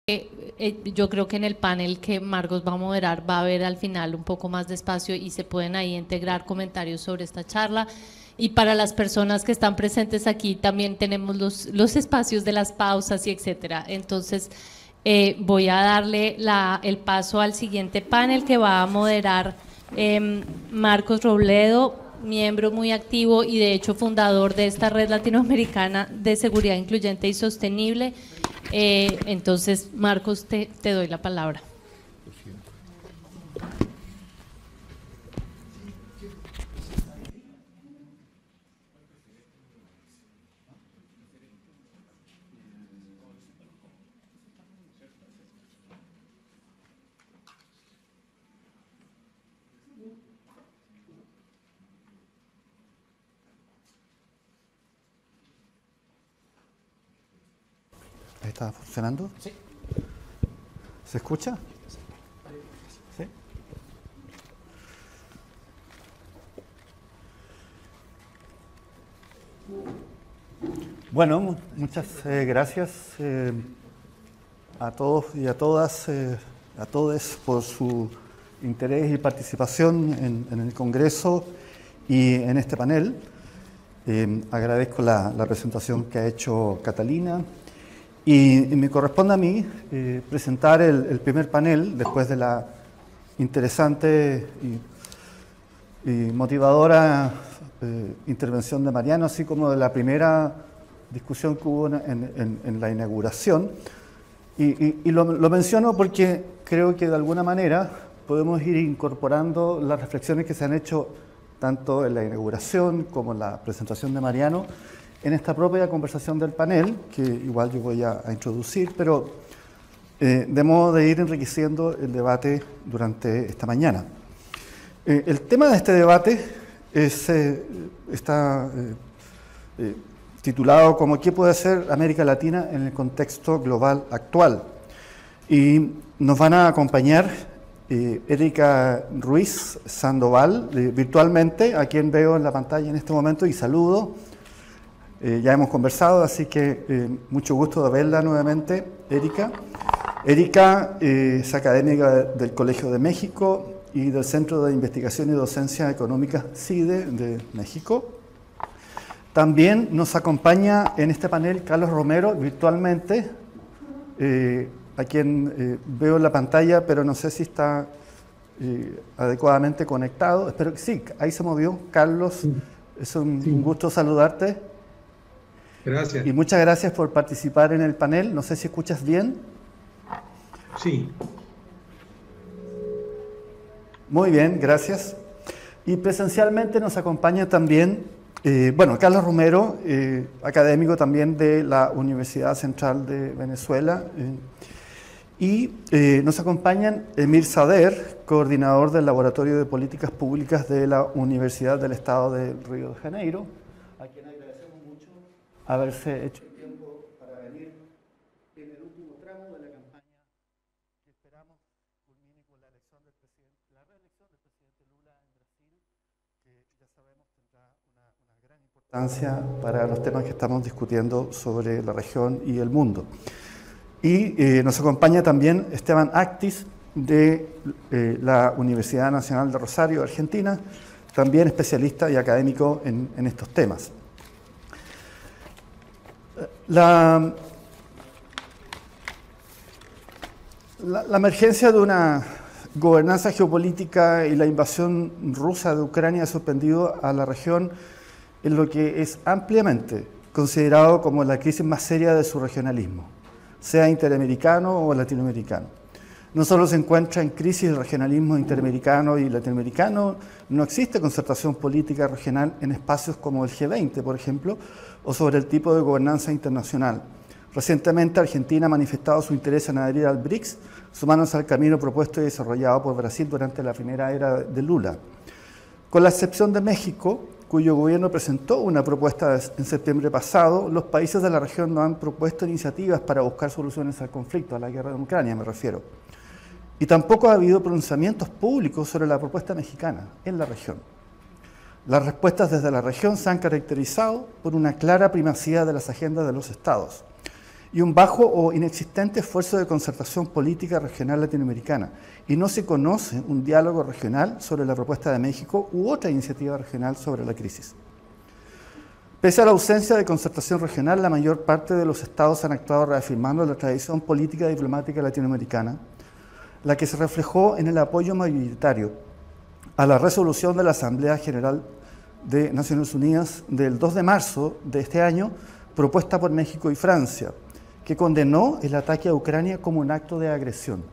Yo creo que en el panel que Marcos va a moderar va a haber al final un poco más de espacio y se pueden ahí integrar comentarios sobre esta charla. Y para las personas que están presentes aquí también tenemos los espacios de las pausas y etcétera. Entonces voy a darle el paso al siguiente panel que va a moderar Marcos Robledo, miembro muy activo y de hecho fundador de esta red latinoamericana de seguridad incluyente y sostenible. Entonces, Marcos, te doy la palabra. ¿Está funcionando? Sí. ¿Se escucha? Sí. Bueno, muchas gracias a todos y a todas, a todos por su interés y participación en el Congreso y en este panel. Agradezco la presentación que ha hecho Catalina. Y me corresponde a mí presentar el primer panel después de la interesante y motivadora intervención de Mariano, así como de la primera discusión que hubo en la inauguración. Y lo menciono porque creo que de alguna manera podemos ir incorporando las reflexiones que se han hecho tanto en la inauguración como en la presentación de Mariano, en esta propia conversación del panel, que igual yo voy a introducir, pero de modo de ir enriqueciendo el debate durante esta mañana. El tema de este debate está titulado como ¿qué puede hacer América Latina en el contexto global actual? Y nos van a acompañar Erika Ruiz Sandoval, virtualmente, a quien veo en la pantalla en este momento y saludo. Ya hemos conversado, así que mucho gusto de verla nuevamente, Erika. Erika es académica del Colegio de México y del Centro de Investigación y Docencia Económica CIDE de México. También nos acompaña en este panel Carlos Romero, virtualmente, a quien veo en la pantalla, pero no sé si está adecuadamente conectado. Espero que sí, ahí se movió. Carlos, es un gusto saludarte. Gracias. Y muchas gracias por participar en el panel. No sé si escuchas bien. Sí. Muy bien, gracias. Y presencialmente nos acompaña también, Carlos Romero, académico también de la Universidad Central de Venezuela. Y nos acompañan Emir Sader, coordinador del Laboratorio de Políticas Públicas de la Universidad del Estado de Río de Janeiro, a quien agradecemos mucho haberse hecho tiempo para venir en el último tramo de la campaña que esperamos culmine con la reelección del presidente Lula en Brasil, que ya sabemos tendrá una gran importancia para los temas que estamos discutiendo sobre la región y el mundo. Y nos acompaña también Esteban Actis de la Universidad Nacional de Rosario, Argentina, también especialista y académico en estos temas. La emergencia de una gobernanza geopolítica y la invasión rusa de Ucrania ha sorprendido a la región en lo que es ampliamente considerado como la crisis más seria de su regionalismo, sea interamericano o latinoamericano. No solo se encuentra en crisis el regionalismo interamericano y latinoamericano, no existe concertación política regional en espacios como el G20, por ejemplo, o sobre el tipo de gobernanza internacional. Recientemente Argentina ha manifestado su interés en adherir al BRICS, sumándose al camino propuesto y desarrollado por Brasil durante la primera era de Lula. Con la excepción de México, cuyo gobierno presentó una propuesta en septiembre pasado, los países de la región no han propuesto iniciativas para buscar soluciones al conflicto, a la guerra de Ucrania me refiero. Y tampoco ha habido pronunciamientos públicos sobre la propuesta mexicana en la región. Las respuestas desde la región se han caracterizado por una clara primacía de las agendas de los estados y un bajo o inexistente esfuerzo de concertación política regional latinoamericana. Y no se conoce un diálogo regional sobre la propuesta de México u otra iniciativa regional sobre la crisis. Pese a la ausencia de concertación regional, la mayor parte de los estados han actuado reafirmando la tradición política y diplomática latinoamericana, la que se reflejó en el apoyo mayoritario a la resolución de la Asamblea General de Naciones Unidas del 2 de marzo de este año, propuesta por México y Francia, que condenó el ataque a Ucrania como un acto de agresión.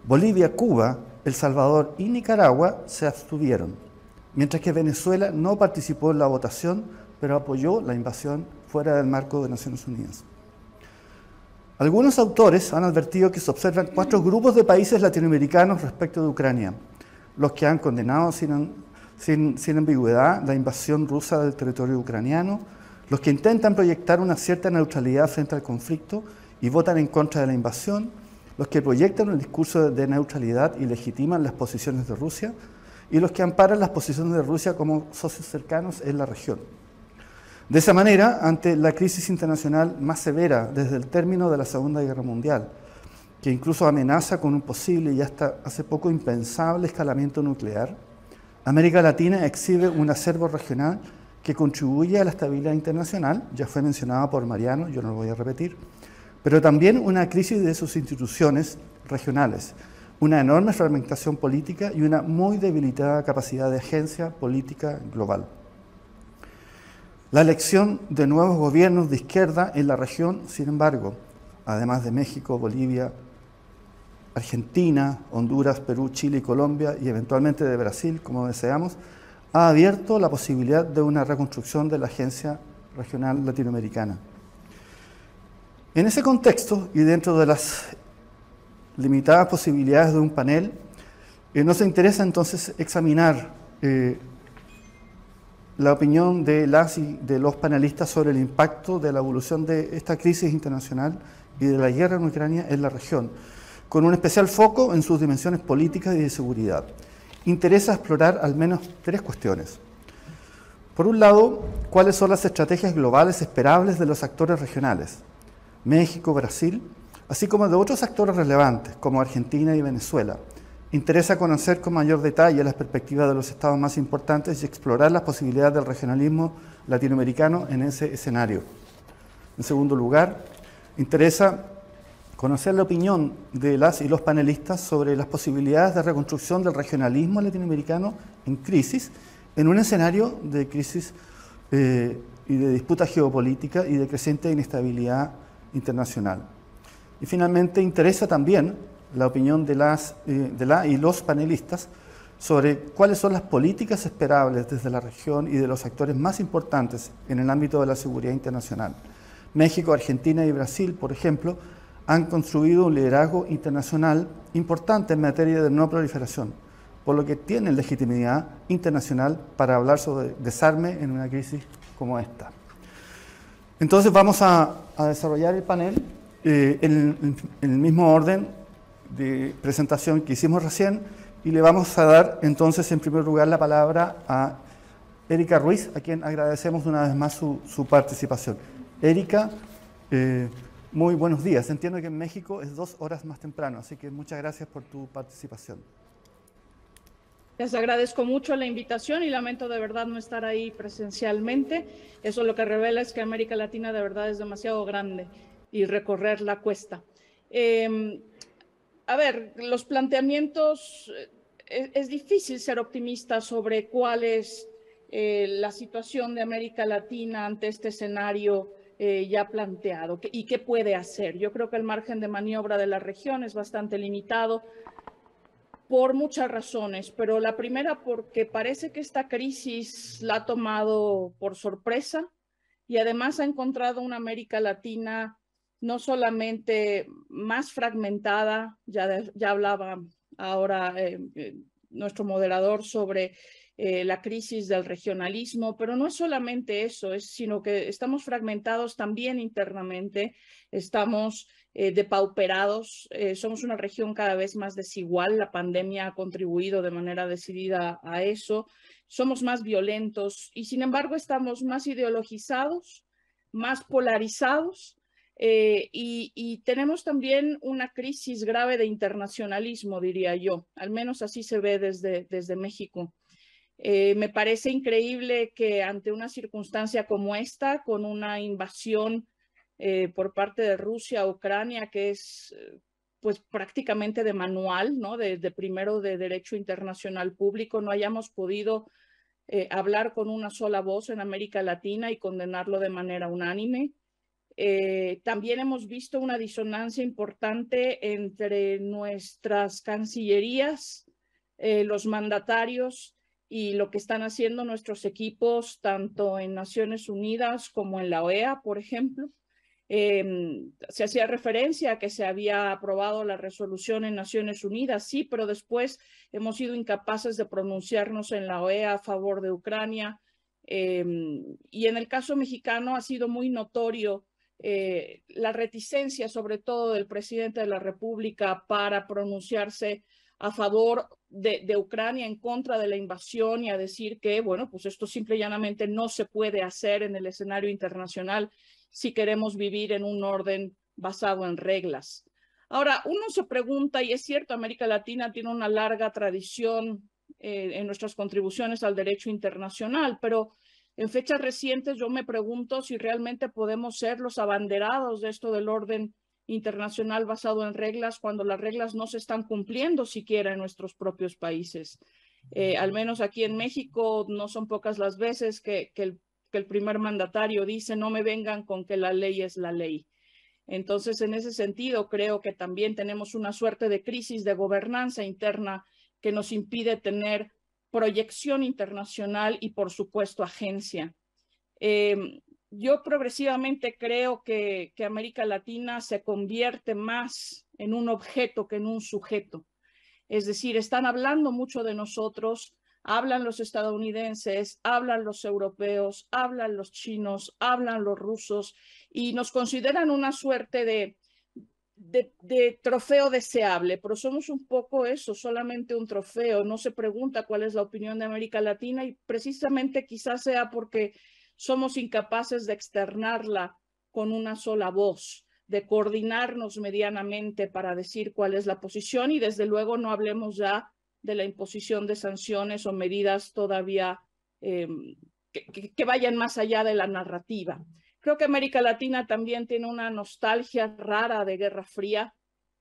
Bolivia, Cuba, El Salvador y Nicaragua se abstuvieron, mientras que Venezuela no participó en la votación, pero apoyó la invasión fuera del marco de Naciones Unidas. Algunos autores han advertido que se observan 4 grupos de países latinoamericanos respecto de Ucrania: los que han condenado sin ambigüedad la invasión rusa del territorio ucraniano, los que intentan proyectar una cierta neutralidad frente al conflicto y votan en contra de la invasión, los que proyectan un discurso de neutralidad y legitiman las posiciones de Rusia, y los que amparan las posiciones de Rusia como socios cercanos en la región. De esa manera, ante la crisis internacional más severa desde el término de la Segunda Guerra Mundial, que incluso amenaza con un posible y hasta hace poco impensable escalamiento nuclear, América Latina exhibe un acervo regional que contribuye a la estabilidad internacional, ya fue mencionado por Mariano, yo no lo voy a repetir, pero también una crisis de sus instituciones regionales, una enorme fragmentación política y una muy debilitada capacidad de agencia política global. La elección de nuevos gobiernos de izquierda en la región, sin embargo, además de México, Bolivia, Argentina, Honduras, Perú, Chile y Colombia, y eventualmente de Brasil, como deseamos, ha abierto la posibilidad de una reconstrucción de la Agencia Regional Latinoamericana. En ese contexto, y dentro de las limitadas posibilidades de un panel, nos interesa entonces examinar la opinión de las y de los panelistas sobre el impacto de la evolución de esta crisis internacional y de la guerra en Ucrania en la región, con un especial foco en sus dimensiones políticas y de seguridad. Interesa explorar al menos 3 cuestiones. Por un lado, ¿cuáles son las estrategias globales esperables de los actores regionales? México, Brasil, así como de otros actores relevantes, como Argentina y Venezuela. Interesa conocer con mayor detalle las perspectivas de los estados más importantes y explorar las posibilidades del regionalismo latinoamericano en ese escenario. En segundo lugar, interesa conocer la opinión de las y los panelistas sobre las posibilidades de reconstrucción del regionalismo latinoamericano en crisis, en un escenario de crisis y de disputa geopolítica y de creciente inestabilidad internacional. Y finalmente interesa también la opinión de la y los panelistas sobre cuáles son las políticas esperables desde la región y de los actores más importantes en el ámbito de la seguridad internacional. México, Argentina y Brasil, por ejemplo, han construido un liderazgo internacional importante en materia de no proliferación, por lo que tienen legitimidad internacional para hablar sobre desarme en una crisis como esta. Entonces vamos a desarrollar el panel en el mismo orden de presentación que hicimos recién, y le vamos a dar entonces en primer lugar la palabra a Erika Ruiz, a quien agradecemos una vez más su participación. Erika, muy buenos días. Entiendo que en México es 2 horas más temprano, así que muchas gracias por tu participación. Les agradezco mucho la invitación y lamento de verdad no estar ahí presencialmente. Eso lo que revela es que América Latina de verdad es demasiado grande y recorrer la cuesta. A ver, los planteamientos, es difícil ser optimista sobre cuál es la situación de América Latina ante este escenario ya planteado y qué puede hacer. Yo creo que el margen de maniobra de la región es bastante limitado por muchas razones, pero la primera porque parece que esta crisis la ha tomado por sorpresa y además ha encontrado una América Latina no solamente más fragmentada, ya hablaba ahora nuestro moderador sobre la crisis del regionalismo, pero no es solamente eso, sino que estamos fragmentados también internamente, estamos depauperados, somos una región cada vez más desigual, la pandemia ha contribuido de manera decidida a eso, somos más violentos y sin embargo estamos más ideologizados, más polarizados, Y tenemos también una crisis grave de internacionalismo, diría yo, al menos así se ve desde México. Me parece increíble que ante una circunstancia como esta, con una invasión por parte de Rusia a Ucrania, que es pues prácticamente de manual, ¿no? Primero de derecho internacional público, no hayamos podido hablar con una sola voz en América Latina y condenarlo de manera unánime. También hemos visto una disonancia importante entre nuestras cancillerías, los mandatarios y lo que están haciendo nuestros equipos, tanto en Naciones Unidas como en la OEA, por ejemplo. Se hacía referencia a que se había aprobado la resolución en Naciones Unidas, sí, pero después hemos sido incapaces de pronunciarnos en la OEA a favor de Ucrania. Y en el caso mexicano ha sido muy notorio la reticencia, sobre todo del presidente de la República, para pronunciarse a favor de Ucrania en contra de la invasión y a decir que, bueno, pues esto simple y llanamente no se puede hacer en el escenario internacional si queremos vivir en un orden basado en reglas. Ahora, uno se pregunta, y es cierto, América Latina tiene una larga tradición en nuestras contribuciones al derecho internacional, pero en fechas recientes yo me pregunto si realmente podemos ser los abanderados de esto del orden internacional basado en reglas cuando las reglas no se están cumpliendo siquiera en nuestros propios países. Al menos aquí en México no son pocas las veces que el primer mandatario dice no me vengan con que la ley es la ley. Entonces, en ese sentido, creo que también tenemos una suerte de crisis de gobernanza interna que nos impide tener proyección internacional y, por supuesto, agencia. Yo progresivamente creo que América Latina se convierte más en un objeto que en un sujeto. Es decir, están hablando mucho de nosotros, hablan los estadounidenses, hablan los europeos, hablan los chinos, hablan los rusos y nos consideran una suerte de trofeo deseable, pero somos un poco eso, solamente un trofeo. No se pregunta cuál es la opinión de América Latina y precisamente quizás sea porque somos incapaces de externarla con una sola voz, de coordinarnos medianamente para decir cuál es la posición y desde luego no hablemos ya de la imposición de sanciones o medidas todavía que vayan más allá de la narrativa. Creo que América Latina también tiene una nostalgia rara de Guerra Fría.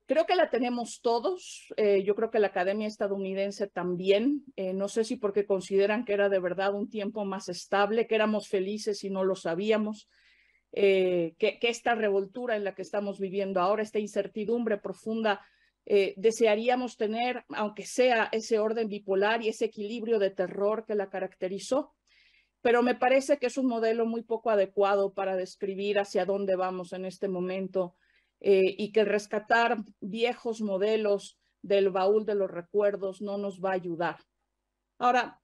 Creo que la tenemos todos. Yo creo que la Academia Estadounidense también. No sé si porque consideran que era de verdad un tiempo más estable, que éramos felices y no lo sabíamos. Que esta revoltura en la que estamos viviendo ahora, esta incertidumbre profunda, desearíamos tener, aunque sea ese orden bipolar y ese equilibrio de terror que la caracterizó. Pero me parece que es un modelo muy poco adecuado para describir hacia dónde vamos en este momento y que rescatar viejos modelos del baúl de los recuerdos no nos va a ayudar. Ahora,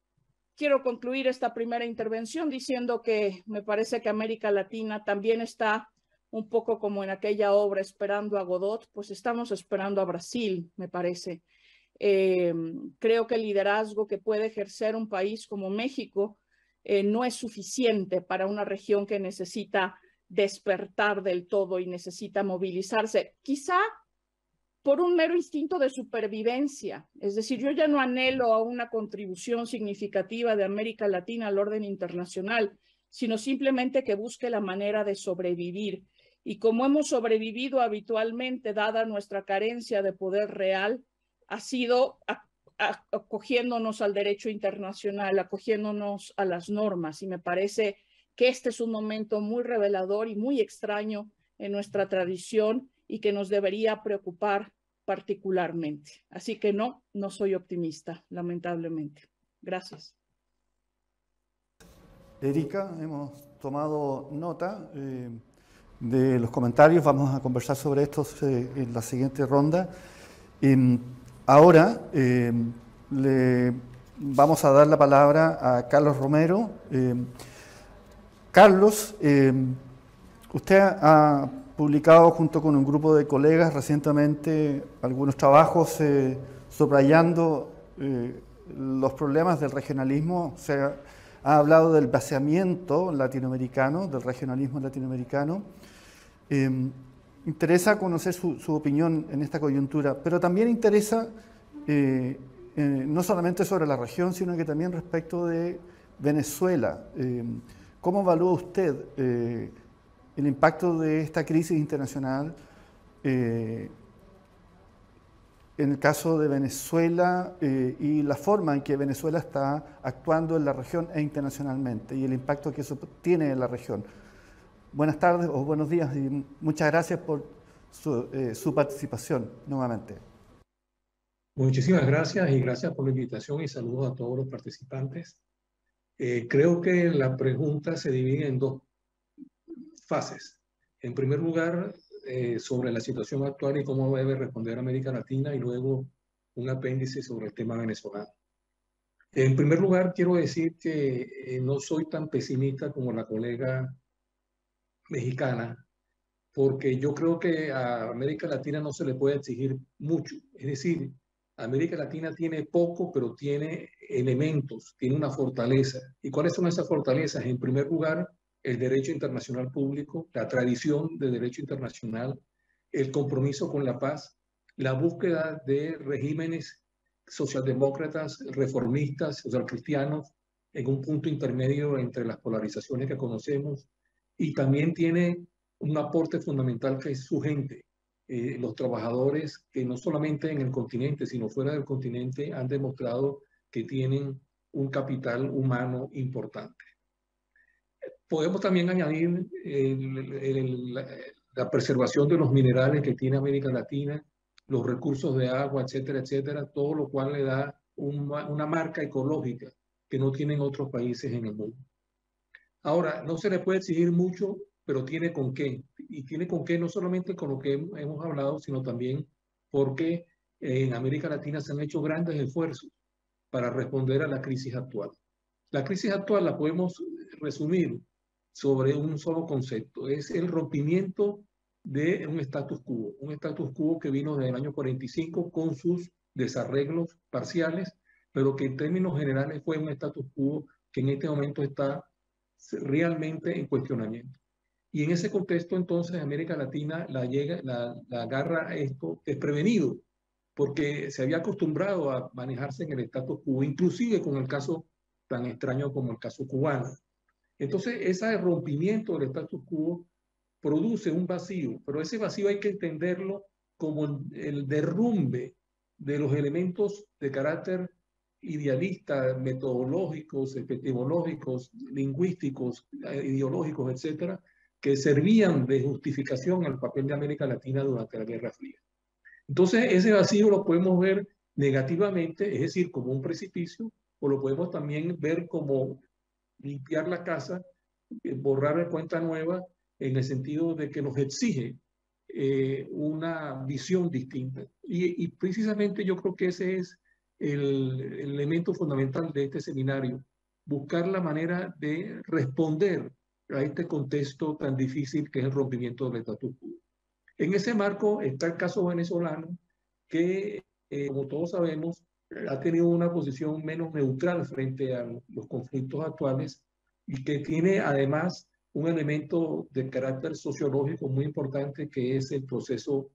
quiero concluir esta primera intervención diciendo que me parece que América Latina también está un poco como en aquella obra Esperando a Godot, pues estamos esperando a Brasil, me parece. Creo que el liderazgo que puede ejercer un país como México no es suficiente para una región que necesita despertar del todo y necesita movilizarse, quizá por un mero instinto de supervivencia. Es decir, yo ya no anhelo a una contribución significativa de América Latina al orden internacional, sino simplemente que busque la manera de sobrevivir. Y como hemos sobrevivido habitualmente, dada nuestra carencia de poder real, ha sido acogiéndonos al derecho internacional, acogiéndonos a las normas, y me parece que este es un momento muy revelador y muy extraño en nuestra tradición y que nos debería preocupar particularmente. Así que no soy optimista, lamentablemente. Gracias. Erika, hemos tomado nota de los comentarios, vamos a conversar sobre estos en la siguiente ronda. Ahora le vamos a dar la palabra a Carlos Romero. Carlos, usted ha publicado junto con un grupo de colegas recientemente algunos trabajos subrayando los problemas del regionalismo. Se ha hablado del vaciamiento latinoamericano, del regionalismo latinoamericano. Interesa conocer su opinión en esta coyuntura, pero también interesa no solamente sobre la región, sino que también respecto de Venezuela. ¿Cómo evalúa usted el impacto de esta crisis internacional en el caso de Venezuela y la forma en que Venezuela está actuando en la región e internacionalmente y el impacto que eso tiene en la región? Buenas tardes o buenos días y muchas gracias por su participación nuevamente. Muchísimas gracias y gracias por la invitación y saludos a todos los participantes. Creo que la pregunta se divide en dos fases. En primer lugar, sobre la situación actual y cómo debe responder América Latina, y luego un apéndice sobre el tema venezolano. En primer lugar, quiero decir que no soy tan pesimista como la colega mexicana, porque yo creo que a América Latina no se le puede exigir mucho. Es decir, América Latina tiene poco, pero tiene elementos, tiene una fortaleza. ¿Y cuáles son esas fortalezas? En primer lugar, el derecho internacional público, la tradición de derecho internacional, el compromiso con la paz, la búsqueda de regímenes socialdemócratas, reformistas, socialcristianos, en un punto intermedio entre las polarizaciones que conocemos, y también tiene un aporte fundamental que es su gente. Los trabajadores que no solamente en el continente, sino fuera del continente, han demostrado que tienen un capital humano importante. Podemos también añadir la preservación de los minerales que tiene América Latina, los recursos de agua, etcétera, etcétera, todo lo cual le da una marca ecológica que no tienen otros países en el mundo. Ahora, no se le puede exigir mucho, pero tiene con qué. Y tiene con qué no solamente con lo que hemos hablado, sino también porque en América Latina se han hecho grandes esfuerzos para responder a la crisis actual. La crisis actual la podemos resumir sobre un solo concepto. Es el rompimiento de un status quo que vino desde el año 45 con sus desarreglos parciales, pero que en términos generales fue un status quo que en este momento está realmente en cuestionamiento. Y en ese contexto, entonces, América Latina la agarra a esto desprevenido, porque se había acostumbrado a manejarse en el status quo, inclusive con el caso tan extraño como el caso cubano. Entonces, ese rompimiento del status quo produce un vacío, pero ese vacío hay que entenderlo como el derrumbe de los elementos de carácter idealistas, metodológicos, epistemológicos, lingüísticos, ideológicos, etcétera, que servían de justificación al papel de América Latina durante la Guerra Fría. Entonces, ese vacío lo podemos ver negativamente, es decir, como un precipicio, o lo podemos también ver como limpiar la casa, borrar la cuenta nueva, en el sentido de que nos exige una visión distinta. Y precisamente yo creo que ese es el elemento fundamental de este seminario, buscar la manera de responder a este contexto tan difícil que es el rompimiento del status quo. En ese marco está el caso venezolano, que, como todos sabemos, ha tenido una posición menos neutral frente a los conflictos actuales y que tiene además un elemento de carácter sociológico muy importante, que es el proceso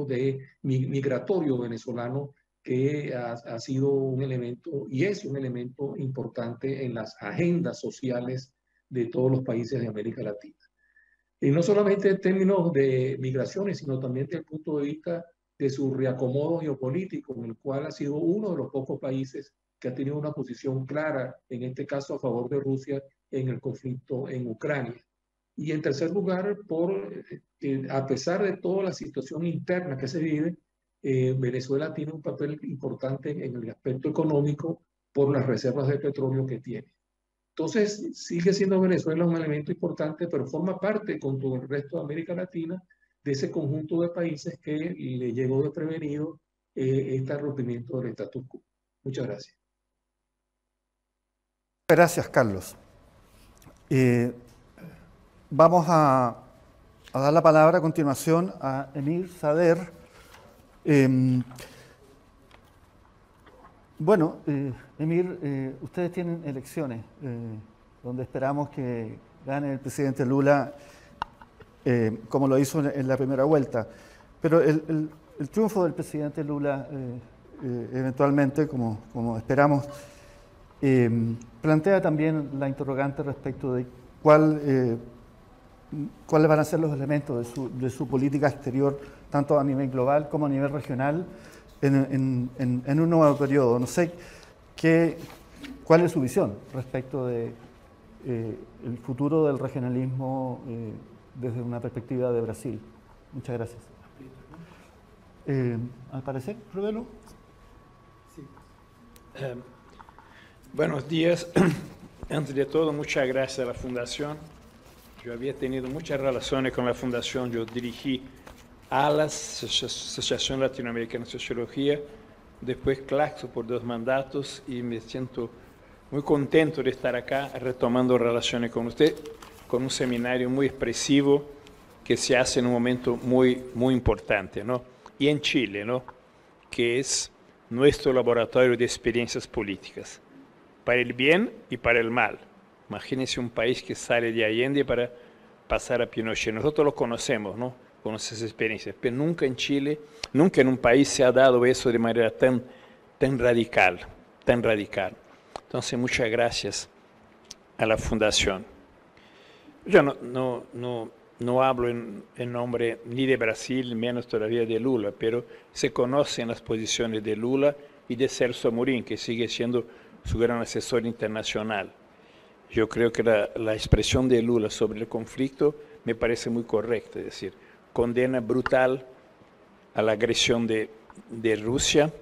de migratorio venezolano, que ha sido un elemento y es un elemento importante en las agendas sociales de todos los países de América Latina. Y no solamente en términos de migraciones, sino también desde el punto de vista de su reacomodo geopolítico, en el cual ha sido uno de los pocos países que ha tenido una posición clara, en este caso a favor de Rusia, en el conflicto en Ucrania. Y en tercer lugar, a pesar de toda la situación interna que se vive, Venezuela tiene un papel importante en el aspecto económico por las reservas de petróleo que tiene. Entonces, sigue siendo Venezuela un elemento importante, pero forma parte, con todo el resto de América Latina, de ese conjunto de países que le llegó desprevenido este rompimiento del status quo. Muchas gracias. Gracias, Carlos. Vamos a dar la palabra a continuación a Emir Sader. Bueno, Emir, ustedes tienen elecciones donde esperamos que gane el presidente Lula como lo hizo en la primera vuelta. Pero el triunfo del presidente Lula, eventualmente, como esperamos, plantea también la interrogante respecto de cuáles van a ser los elementos de su política exterior, tanto a nivel global como a nivel regional, en un nuevo periodo. No sé cuál es su visión respecto de el futuro del regionalismo desde una perspectiva de Brasil. Muchas gracias. Al parecer, Rodelo. Sí. Buenos días. Antes de todo, muchas gracias a la Fundación. Yo había tenido muchas relaciones con la Fundación. Yo dirigí ALAS, Asociación Latinoamericana de Sociología, después Claxo por 2 mandatos, y me siento muy contento de estar acá retomando relaciones con usted, con un seminario muy expresivo que se hace en un momento muy importante, ¿no? Y en Chile, ¿no? Que es nuestro laboratorio de experiencias políticas, para el bien y para el mal. Imagínense un país que sale de Allende para pasar a Pinochet. Nosotros lo conocemos, ¿no? Con esas experiencias, pero nunca en Chile, nunca en un país se ha dado eso de manera tan radical, tan radical. Entonces, muchas gracias a la Fundación. Yo no hablo en nombre ni de Brasil, menos todavía de Lula, pero se conocen las posiciones de Lula y de Celso Amorín, que sigue siendo su gran asesor internacional. Yo creo que la expresión de Lula sobre el conflicto me parece muy correcta, es decir, condena brutal a la agresión de Rusia,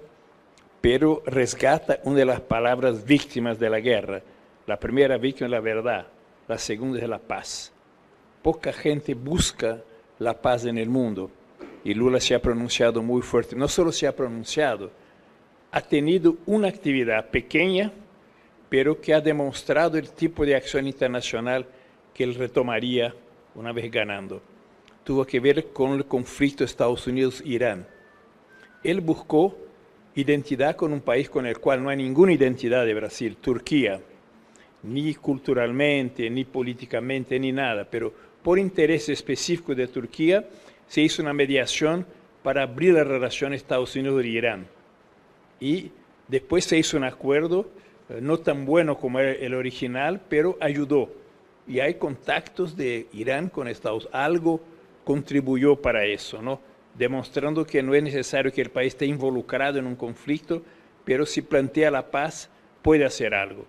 pero resgata una de las palabras víctimas de la guerra. La primera víctima es la verdad, la segunda es la paz. Poca gente busca la paz en el mundo, y Lula se ha pronunciado muy fuerte. No solo se ha pronunciado, ha tenido una actividad pequeña, pero que ha demostrado el tipo de acción internacional que él retomaría una vez ganando. Tuvo que ver con el conflicto Estados Unidos-Irán. Él buscó identidad con un país con el cual no hay ninguna identidad de Brasil, Turquía, ni culturalmente, ni políticamente, ni nada, pero por interés específico de Turquía se hizo una mediación para abrir la relación Estados Unidos-Irán. Y después se hizo un acuerdo, no tan bueno como era el original, pero ayudó. Y hay contactos de Irán con Estados Unidos. Algo contribuyó para eso, ¿no? Demostrando que no es necesario que el país esté involucrado en un conflicto, pero si plantea la paz, puede hacer algo.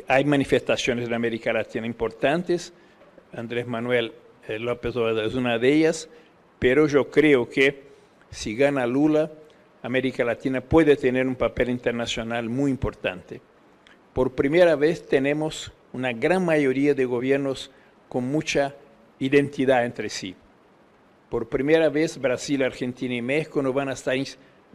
Hay manifestaciones en América Latina importantes, Andrés Manuel López Obrador es una de ellas, pero yo creo que si gana Lula, América Latina puede tener un papel internacional muy importante. Por primera vez tenemos una gran mayoría de gobiernos con mucha identidad entre sí. Por primera vez Brasil, Argentina y México no van a estar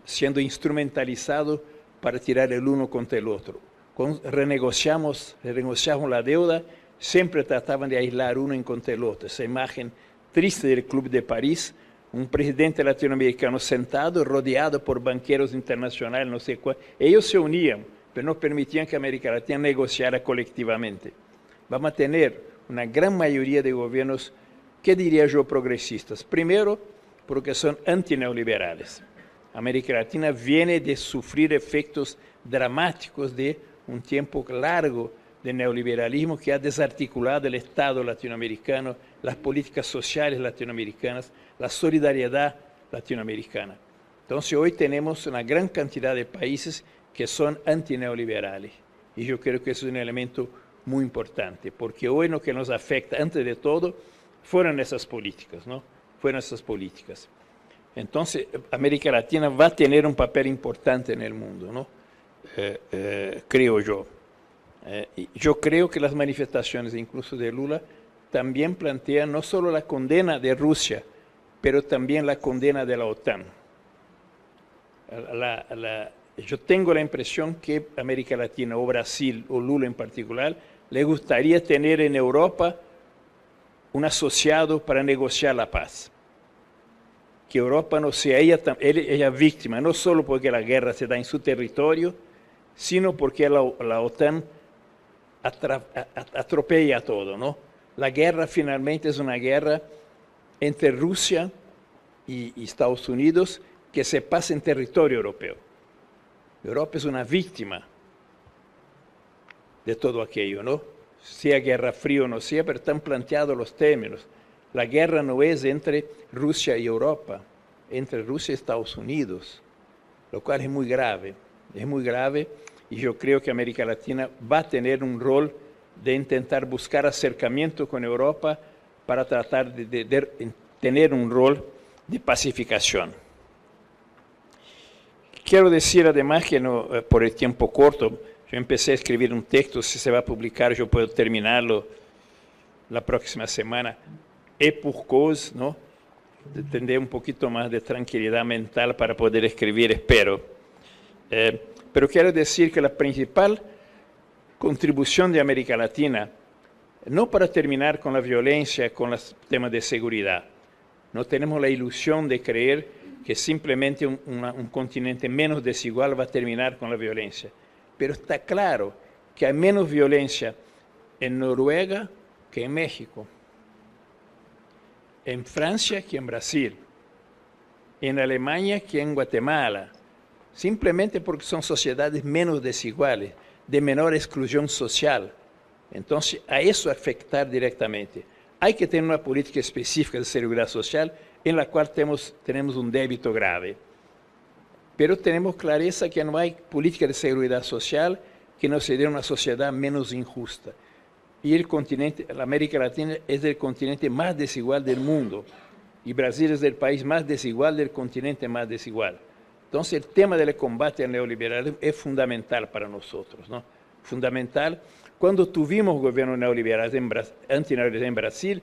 siendo instrumentalizados para tirar el uno contra el otro. Cuando renegociamos la deuda, siempre trataban de aislar uno en contra el otro. Esa imagen triste del Club de París, un presidente latinoamericano sentado, rodeado por banqueros internacionales, no sé cuál. Ellos se unían, pero no permitían que América Latina negociara colectivamente. Vamos a tener una gran mayoría de gobiernos, ¿qué diría yo, progresistas? Primero, porque son antineoliberales. América Latina viene de sufrir efectos dramáticos de un tiempo largo de neoliberalismo que ha desarticulado el Estado latinoamericano, las políticas sociales latinoamericanas, la solidaridad latinoamericana. Entonces hoy tenemos una gran cantidad de países que son antineoliberales y yo creo que es un elemento muy importante, porque hoy lo que nos afecta, antes de todo, fueron esas políticas, ¿no? Fueron esas políticas. Entonces, América Latina va a tener un papel importante en el mundo, ¿no? Creo yo. Yo creo que las manifestaciones, incluso de Lula, también plantean no solo la condena de Rusia, pero también la condena de la OTAN. Yo tengo la impresión que América Latina, o Brasil, o Lula en particular, le gustaría tener en Europa un asociado para negociar la paz. Que Europa no sea ella víctima, no solo porque la guerra se da en su territorio, sino porque la OTAN atropella todo, ¿no? La guerra finalmente es una guerra entre Rusia y Estados Unidos que se pasa en territorio europeo. Europa es una víctima de todo aquello, ¿no? Sea guerra fría o no sea, pero están planteados los términos. La guerra no es entre Rusia y Europa, entre Rusia y Estados Unidos, lo cual es muy grave, y yo creo que América Latina va a tener un rol de intentar buscar acercamiento con Europa para tratar de tener un rol de pacificación. Quiero decir además que no, por el tiempo corto, yo empecé a escribir un texto, si se va a publicar yo puedo terminarlo la próxima semana, et pour cause, ¿no? Tendré un poquito más de tranquilidad mental para poder escribir, espero. Pero quiero decir que la principal contribución de América Latina, no para terminar con la violencia, con los temas de seguridad, no tenemos la ilusión de creer que simplemente un continente menos desigual va a terminar con la violencia. Pero está claro que hay menos violencia en Noruega que en México, en Francia que en Brasil, en Alemania que en Guatemala, simplemente porque son sociedades menos desiguales, de menor exclusión social. Entonces, a eso afectar directamente. Hay que tener una política específica de seguridad social en la cual tenemos un débito grave. Pero tenemos clareza que no hay política de seguridad social que no se dé una sociedad menos injusta. Y el continente, la América Latina es el continente más desigual del mundo. Y Brasil es el país más desigual del continente más desigual. Entonces, el tema del combate al neoliberalismo es fundamental para nosotros, ¿no? Fundamental. Cuando tuvimos gobierno neoliberal antineoliberal en Brasil,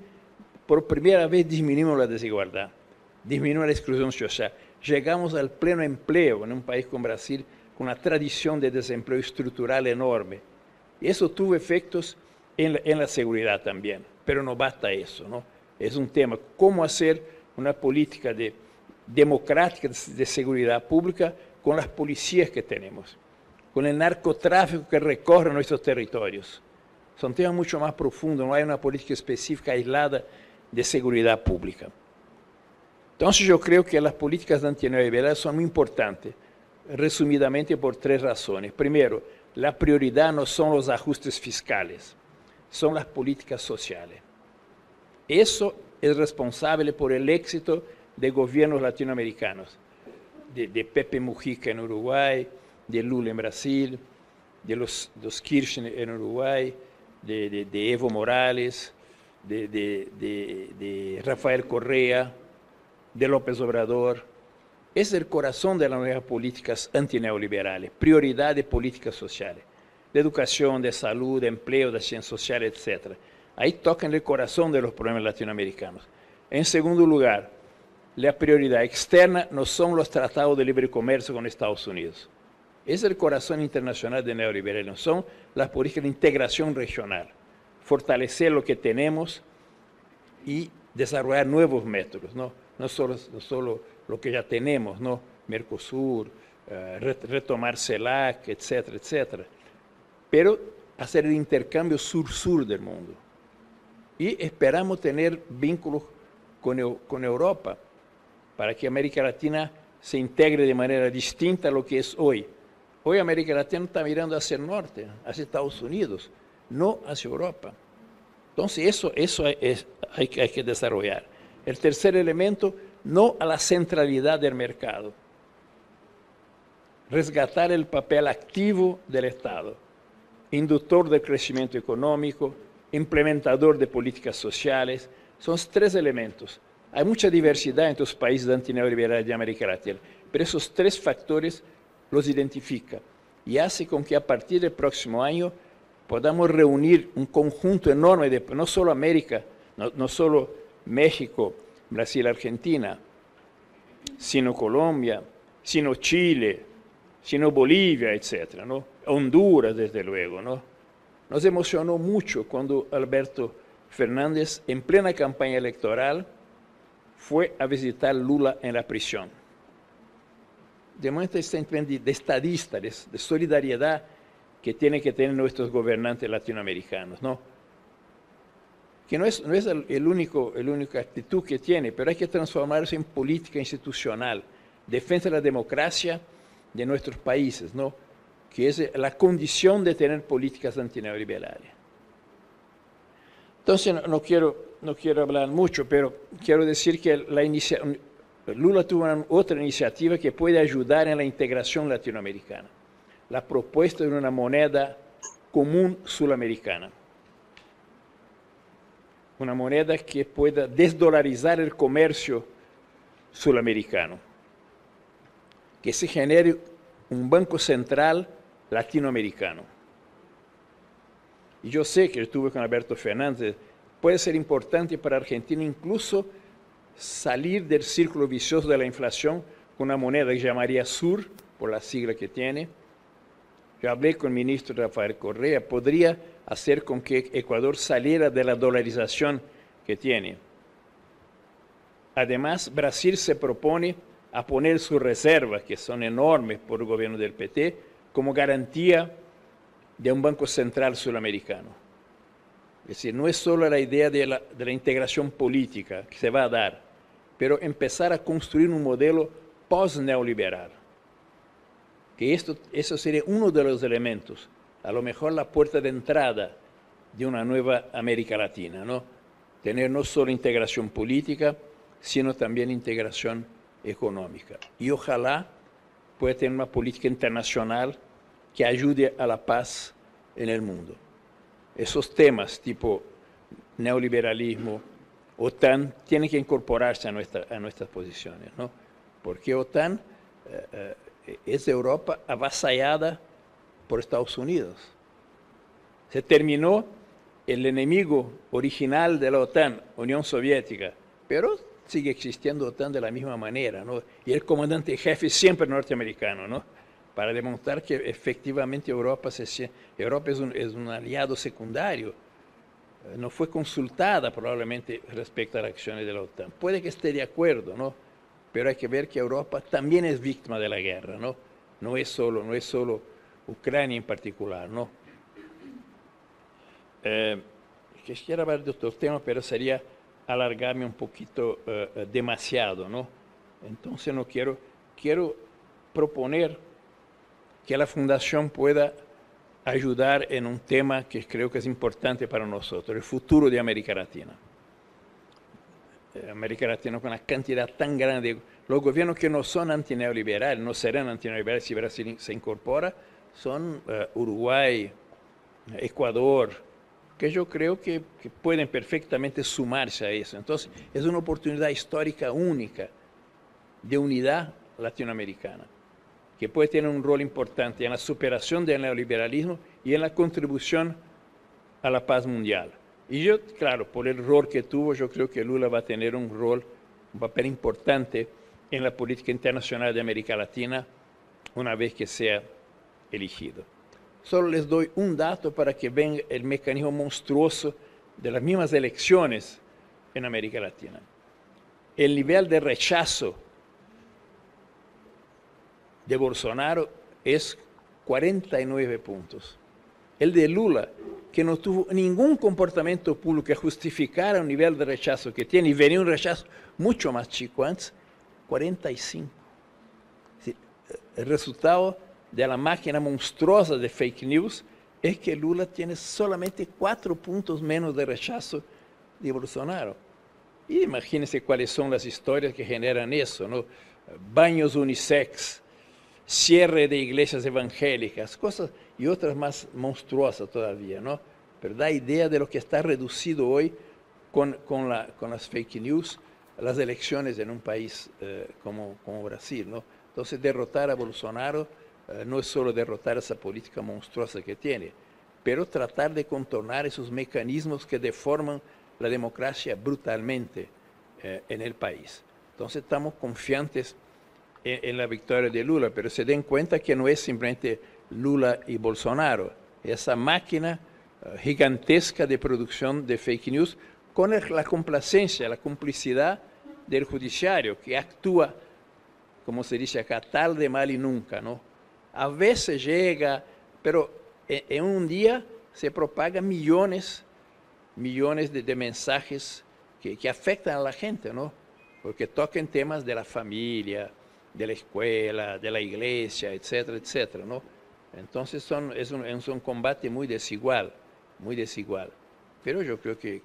por primera vez disminuimos la desigualdad, disminuimos la exclusión social. Llegamos al pleno empleo en un país como Brasil, con una tradición de desempleo estructural enorme. Y eso tuvo efectos en la seguridad también, pero no basta eso, ¿no? Es un tema, cómo hacer una política democrática de seguridad pública con las policías que tenemos, con el narcotráfico que recorre nuestros territorios. Son temas mucho más profundos, no hay una política específica aislada de seguridad pública. Entonces yo creo que las políticas antineoliberales son muy importantes, resumidamente por 3 razones. Primero, la prioridad no son los ajustes fiscales, son las políticas sociales. Eso es responsable por el éxito de gobiernos latinoamericanos, de Pepe Mujica en Uruguay, de Lula en Brasil, de los Kirchner en Uruguay, de Evo Morales, de Rafael Correa, de López Obrador. Es el corazón de las nuevas políticas antineoliberales, prioridad de políticas sociales, de educación, de salud, de empleo, de ciencias sociales, etc. Ahí tocan el corazón de los problemas latinoamericanos. En segundo lugar, la prioridad externa no son los tratados de libre comercio con Estados Unidos. Es el corazón internacional del neoliberalismo, son las políticas de integración regional, fortalecer lo que tenemos y desarrollar nuevos métodos, no solo lo que ya tenemos, ¿no? Mercosur, retomar CELAC, etcétera, etcétera, pero hacer el intercambio sur-sur del mundo. Y esperamos tener vínculos con Europa para que América Latina se integre de manera distinta a lo que es hoy. Hoy América Latina está mirando hacia el norte, hacia Estados Unidos, no hacia Europa. Entonces eso hay que desarrollar. El tercer elemento, no a la centralidad del mercado. Resgatar el papel activo del Estado, inductor del crecimiento económico, implementador de políticas sociales. Son 3 elementos. Hay mucha diversidad entre los países antineoliberales de América Latina, pero esos 3 factores los identifica y hace con que a partir del próximo año podamos reunir un conjunto enorme de, no solo América, no solo México, Brasil, Argentina, sino Colombia, sino Chile, sino Bolivia, etc., ¿no? Honduras, desde luego, ¿no? Nos emocionó mucho cuando Alberto Fernández, en plena campaña electoral, fue a visitar Lula en la prisión. Demuestra este empeño de estadista, de solidaridad que tienen que tener nuestros gobernantes latinoamericanos, ¿no? que no es el única actitud que tiene, pero hay que transformarse en política institucional, defensa de la democracia de nuestros países, ¿no? Que es la condición de tener políticas antineoliberales. Entonces, no quiero hablar mucho, pero quiero decir que Lula tuvo otra iniciativa que puede ayudar en la integración latinoamericana, la propuesta de una moneda común sudamericana, una moneda que pueda desdolarizar el comercio sudamericano, que se genere un banco central latinoamericano. Y yo sé que yo estuve con Alberto Fernández, puede ser importante para Argentina incluso salir del círculo vicioso de la inflación con una moneda que llamaría SUR, por la sigla que tiene. Yo hablé con el ministro Rafael Correa, podría hacer con que Ecuador saliera de la dolarización que tiene. Además, Brasil se propone a poner sus reservas, que son enormes por el gobierno del PT, como garantía de un Banco Central sudamericano. Es decir, no es solo la idea de la integración política que se va a dar, pero empezar a construir un modelo post-neoliberal. Que eso sería uno de los elementos, a lo mejor la puerta de entrada de una nueva América Latina, ¿no? Tener no solo integración política, sino también integración económica. Y ojalá pueda tener una política internacional que ayude a la paz en el mundo. Esos temas tipo neoliberalismo, OTAN, tienen que incorporarse a nuestras posiciones, ¿no? Porque OTAN es Europa avasallada por Estados Unidos. Se terminó el enemigo original de la OTAN, Unión Soviética, pero sigue existiendo OTAN de la misma manera, ¿no? Y el comandante jefe siempre norteamericano, ¿no? Para demostrar que efectivamente Europa es un aliado secundario. No fue consultada probablemente respecto a las acciones de la OTAN. Puede que esté de acuerdo, ¿no? Pero hay que ver que Europa también es víctima de la guerra, ¿no? No es solo Ucrania en particular, ¿no? Quisiera hablar de otros temas, pero sería alargarme un poquito demasiado, ¿no? Entonces no quiero proponer que la Fundación pueda ayudar en un tema que creo que es importante para nosotros, el futuro de América Latina. América Latina con una cantidad tan grande, los gobiernos que no son antineoliberales, no serán antineoliberales si Brasil se incorpora, son Uruguay, Ecuador, que yo creo que pueden perfectamente sumarse a eso. Entonces, es una oportunidad histórica única de unidad latinoamericana, que puede tener un rol importante en la superación del neoliberalismo y en la contribución a la paz mundial. Y yo, claro, por el rol que tuvo, yo creo que Lula va a tener un papel importante en la política internacional de América Latina una vez que sea elegido. Solo les doy un dato para que vean el mecanismo monstruoso de las mismas elecciones en América Latina. El nivel de rechazo de Bolsonaro es 49 puntos. El de Lula, que no tuvo ningún comportamiento público que justificara un nivel de rechazo que tiene, y venía un rechazo mucho más chico antes, 45. El resultado de la máquina monstruosa de fake news es que Lula tiene solamente 4 puntos menos de rechazo de Bolsonaro. Y imagínense cuáles son las historias que generan eso, ¿no? Baños unisex, cierre de iglesias evangélicas, cosas y otras más monstruosas todavía, ¿no? Pero da idea de lo que está reducido hoy con las fake news, las elecciones en un país como Brasil, ¿no? Entonces, derrotar a Bolsonaro no es solo derrotar esa política monstruosa que tiene, pero tratar de contornar esos mecanismos que deforman la democracia brutalmente en el país. Entonces, estamos confiantes en la victoria de Lula, pero se den cuenta que no es simplemente Lula y Bolsonaro, esa máquina gigantesca de producción de fake news con la complacencia, la complicidad del judiciario, que actúa, como se dice acá, tarde, mal y nunca, ¿no? A veces llega, pero en un día se propagan millones millones de mensajes que afectan a la gente, ¿no? Porque tocan temas de la familia, de la escuela, de la iglesia, etcétera, etcétera, ¿no? Entonces es un combate muy desigual, muy desigual. Pero yo creo que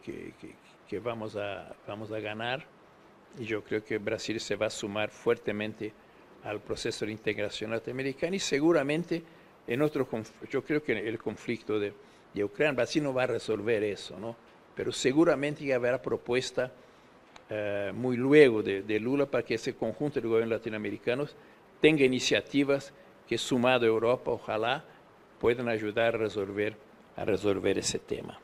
vamos a ganar, y yo creo que Brasil se va a sumar fuertemente al proceso de integración latinoamericana, y seguramente yo creo que el conflicto de Ucrania, Brasil no va a resolver eso, ¿no? Pero seguramente habrá propuesta muy luego de Lula para que ese conjunto de gobiernos latinoamericanos tenga iniciativas que, sumado a Europa, ojalá puedan ayudar a resolver ese tema.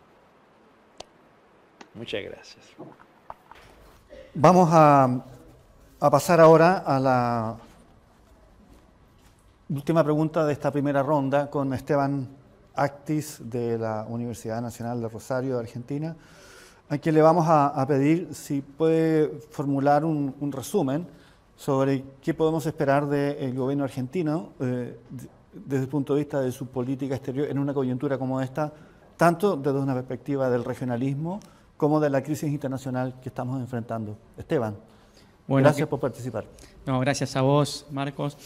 Muchas gracias. Vamos a pasar ahora a la última pregunta de esta primera ronda con Esteban Actis de la Universidad Nacional de Rosario de Argentina, a quien le vamos a pedir si puede formular un resumen sobre qué podemos esperar del gobierno argentino desde el punto de vista de su política exterior en una coyuntura como esta, tanto desde una perspectiva del regionalismo como de la crisis internacional que estamos enfrentando. Esteban, bueno, gracias por participar. No, gracias a vos, Marcos.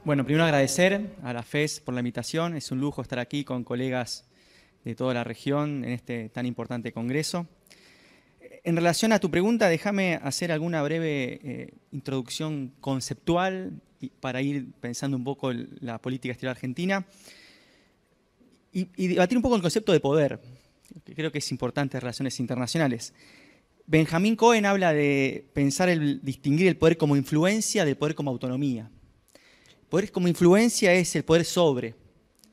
Bueno, primero agradecer a la FES por la invitación. Es un lujo estar aquí con colegas de toda la región en este tan importante congreso. En relación a tu pregunta, déjame hacer alguna breve introducción conceptual para ir pensando un poco la política exterior argentina y debatir un poco el concepto de poder, que creo que es importante en relaciones internacionales. Benjamín Cohen habla de distinguir el poder como influencia del poder como autonomía. El poder como influencia es el poder sobre,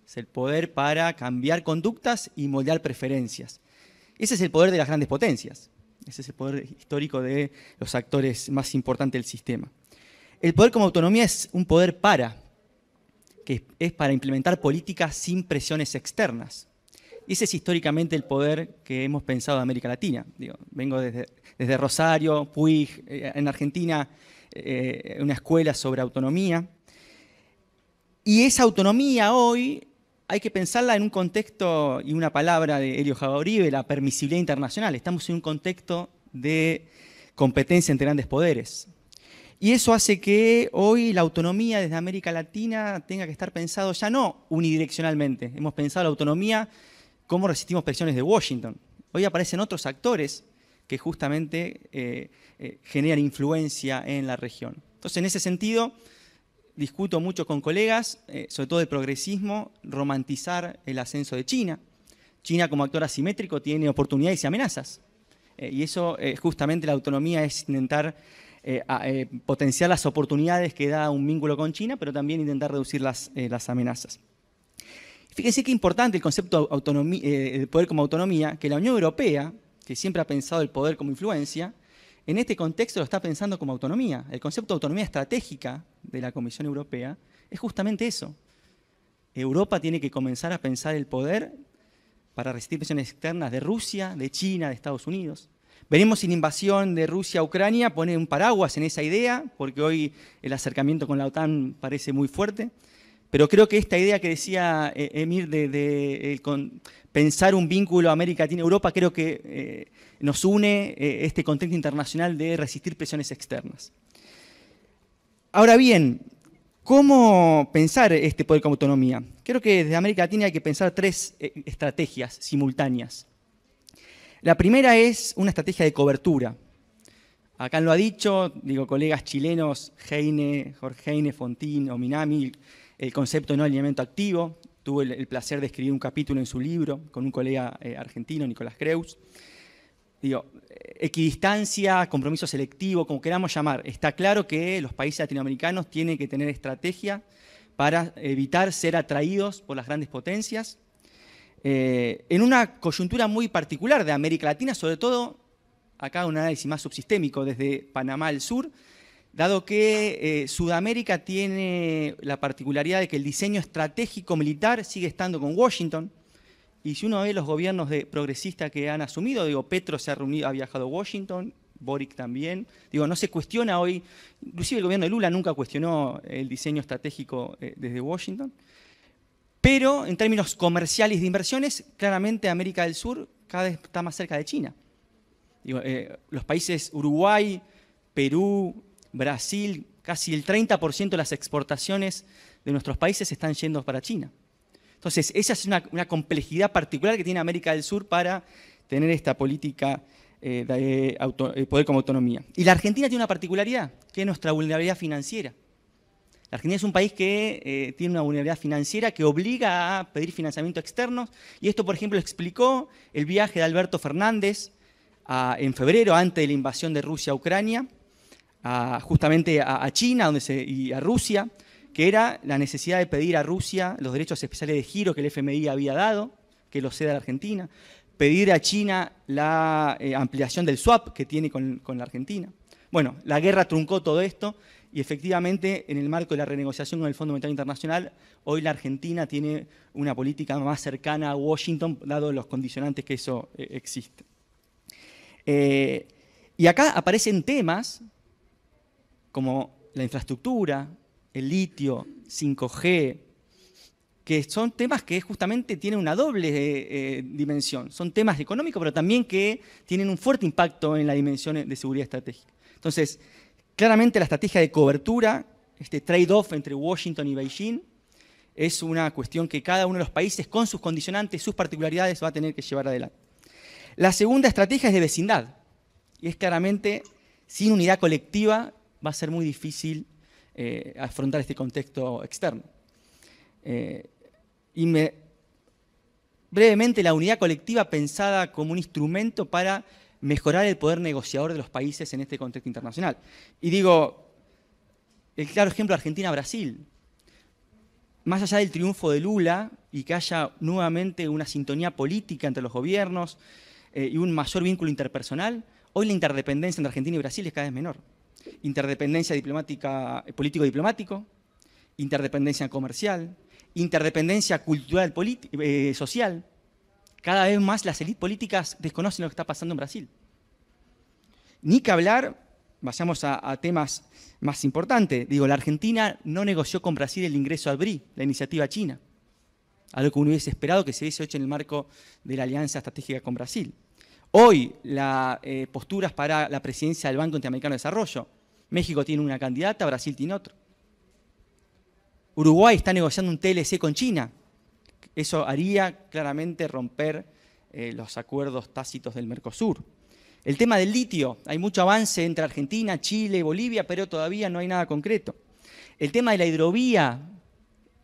es el poder para cambiar conductas y moldear preferencias. Ese es el poder de las grandes potencias. Ese es el poder histórico de los actores más importantes del sistema. El poder como autonomía es un poder que es para implementar políticas sin presiones externas. Y ese es históricamente el poder que hemos pensado en América Latina. Vengo desde Rosario, Puig, en Argentina, una escuela sobre autonomía. Y esa autonomía hoy hay que pensarla en un contexto y una palabra de Helio Jaboribe, la permisibilidad internacional. Estamos en un contexto de competencia entre grandes poderes. Y eso hace que hoy la autonomía desde América Latina tenga que estar pensado ya no unidireccionalmente. Hemos pensado la autonomía cómo resistimos presiones de Washington. Hoy aparecen otros actores que justamente generan influencia en la región. Entonces, en ese sentido, discuto mucho con colegas, sobre todo de progresismo, romantizar el ascenso de China. China como actor asimétrico tiene oportunidades y amenazas. Y eso, justamente la autonomía es intentar potenciar las oportunidades que da un vínculo con China, pero también intentar reducir las amenazas. Fíjense qué importante el concepto de poder como autonomía, que la Unión Europea, que siempre ha pensado el poder como influencia, en este contexto lo está pensando como autonomía. El concepto de autonomía estratégica de la Comisión Europea es justamente eso. Europa tiene que comenzar a pensar el poder para resistir presiones externas de Rusia, de China, de Estados Unidos. Veremos si la invasión de Rusia a Ucrania pone un paraguas en esa idea, porque hoy el acercamiento con la OTAN parece muy fuerte. Pero creo que esta idea que decía Emir de pensar un vínculo América Latina-Europa, creo que nos une este contexto internacional de resistir presiones externas. Ahora bien, ¿cómo pensar este poder como autonomía? Creo que desde América Latina hay que pensar tres estrategias simultáneas. La primera es una estrategia de cobertura. Acá lo ha dicho, colegas chilenos, Jorge Heine, Fontín, Ominami, el concepto de no alineamiento activo. Tuve el placer de escribir un capítulo en su libro con un colega argentino, Nicolás Creus. Equidistancia, compromiso selectivo, como queramos llamar. Está claro que los países latinoamericanos tienen que tener estrategia para evitar ser atraídos por las grandes potencias. En una coyuntura muy particular de América Latina, sobre todo, acá un análisis más subsistémico desde Panamá al sur, dado que Sudamérica tiene la particularidad de que el diseño estratégico militar sigue estando con Washington, y si uno ve los gobiernos progresistas que han asumido, Petro ha viajado a Washington, Boric también, no se cuestiona hoy, inclusive el gobierno de Lula nunca cuestionó el diseño estratégico desde Washington, pero en términos comerciales de inversiones, claramente América del Sur cada vez está más cerca de China. Digo, los países Uruguay, Perú, Brasil, casi el 30% de las exportaciones de nuestros países están yendo para China. Entonces, esa es una complejidad particular que tiene América del Sur para tener esta política de poder como autonomía. Y la Argentina tiene una particularidad, que es nuestra vulnerabilidad financiera. La Argentina es un país que tiene una vulnerabilidad financiera que obliga a pedir financiamiento externo, y esto, por ejemplo, explicó el viaje de Alberto Fernández en febrero, antes de la invasión de Rusia a Ucrania, justamente a China y a Rusia, que era la necesidad de pedir a Rusia los derechos especiales de giro que el FMI había dado, que los ceda a la Argentina, pedir a China la ampliación del swap que tiene con la Argentina. Bueno, la guerra truncó todo esto y efectivamente en el marco de la renegociación con el Fondo Monetario Internacional, hoy la Argentina tiene una política más cercana a Washington, dado los condicionantes que eso existe. Y acá aparecen temas como la infraestructura, el litio, 5G, que son temas que justamente tienen una doble dimensión. Son temas económicos, pero también que tienen un fuerte impacto en la dimensión de seguridad estratégica. Entonces, claramente la estrategia de cobertura, este trade-off entre Washington y Beijing, es una cuestión que cada uno de los países, con sus condicionantes, sus particularidades, va a tener que llevar adelante. La segunda estrategia es de vecindad, y es claramente, sin unidad colectiva, va a ser muy difícil afrontar este contexto externo. Brevemente, la unidad colectiva pensada como un instrumento para mejorar el poder negociador de los países en este contexto internacional. Y digo, el claro ejemplo Argentina-Brasil. Más allá del triunfo de Lula y que haya nuevamente una sintonía política entre los gobiernos y un mayor vínculo interpersonal, hoy la interdependencia entre Argentina y Brasil es cada vez menor. Interdependencia diplomática, político-diplomático, interdependencia comercial, interdependencia cultural, social. Cada vez más las élites políticas desconocen lo que está pasando en Brasil. Ni que hablar, vayamos a temas más importantes. Digo, la Argentina no negoció con Brasil el ingreso al BRI, la iniciativa china. Algo que uno hubiese esperado que se hubiese hecho en el marco de la alianza estratégica con Brasil. Hoy, las posturas para la presidencia del Banco Interamericano de Desarrollo. México tiene una candidata, Brasil tiene otro. Uruguay está negociando un TLC con China. Eso haría claramente romper los acuerdos tácitos del Mercosur. El tema del litio, hay mucho avance entre Argentina, Chile, Bolivia, pero todavía no hay nada concreto. El tema de la hidrovía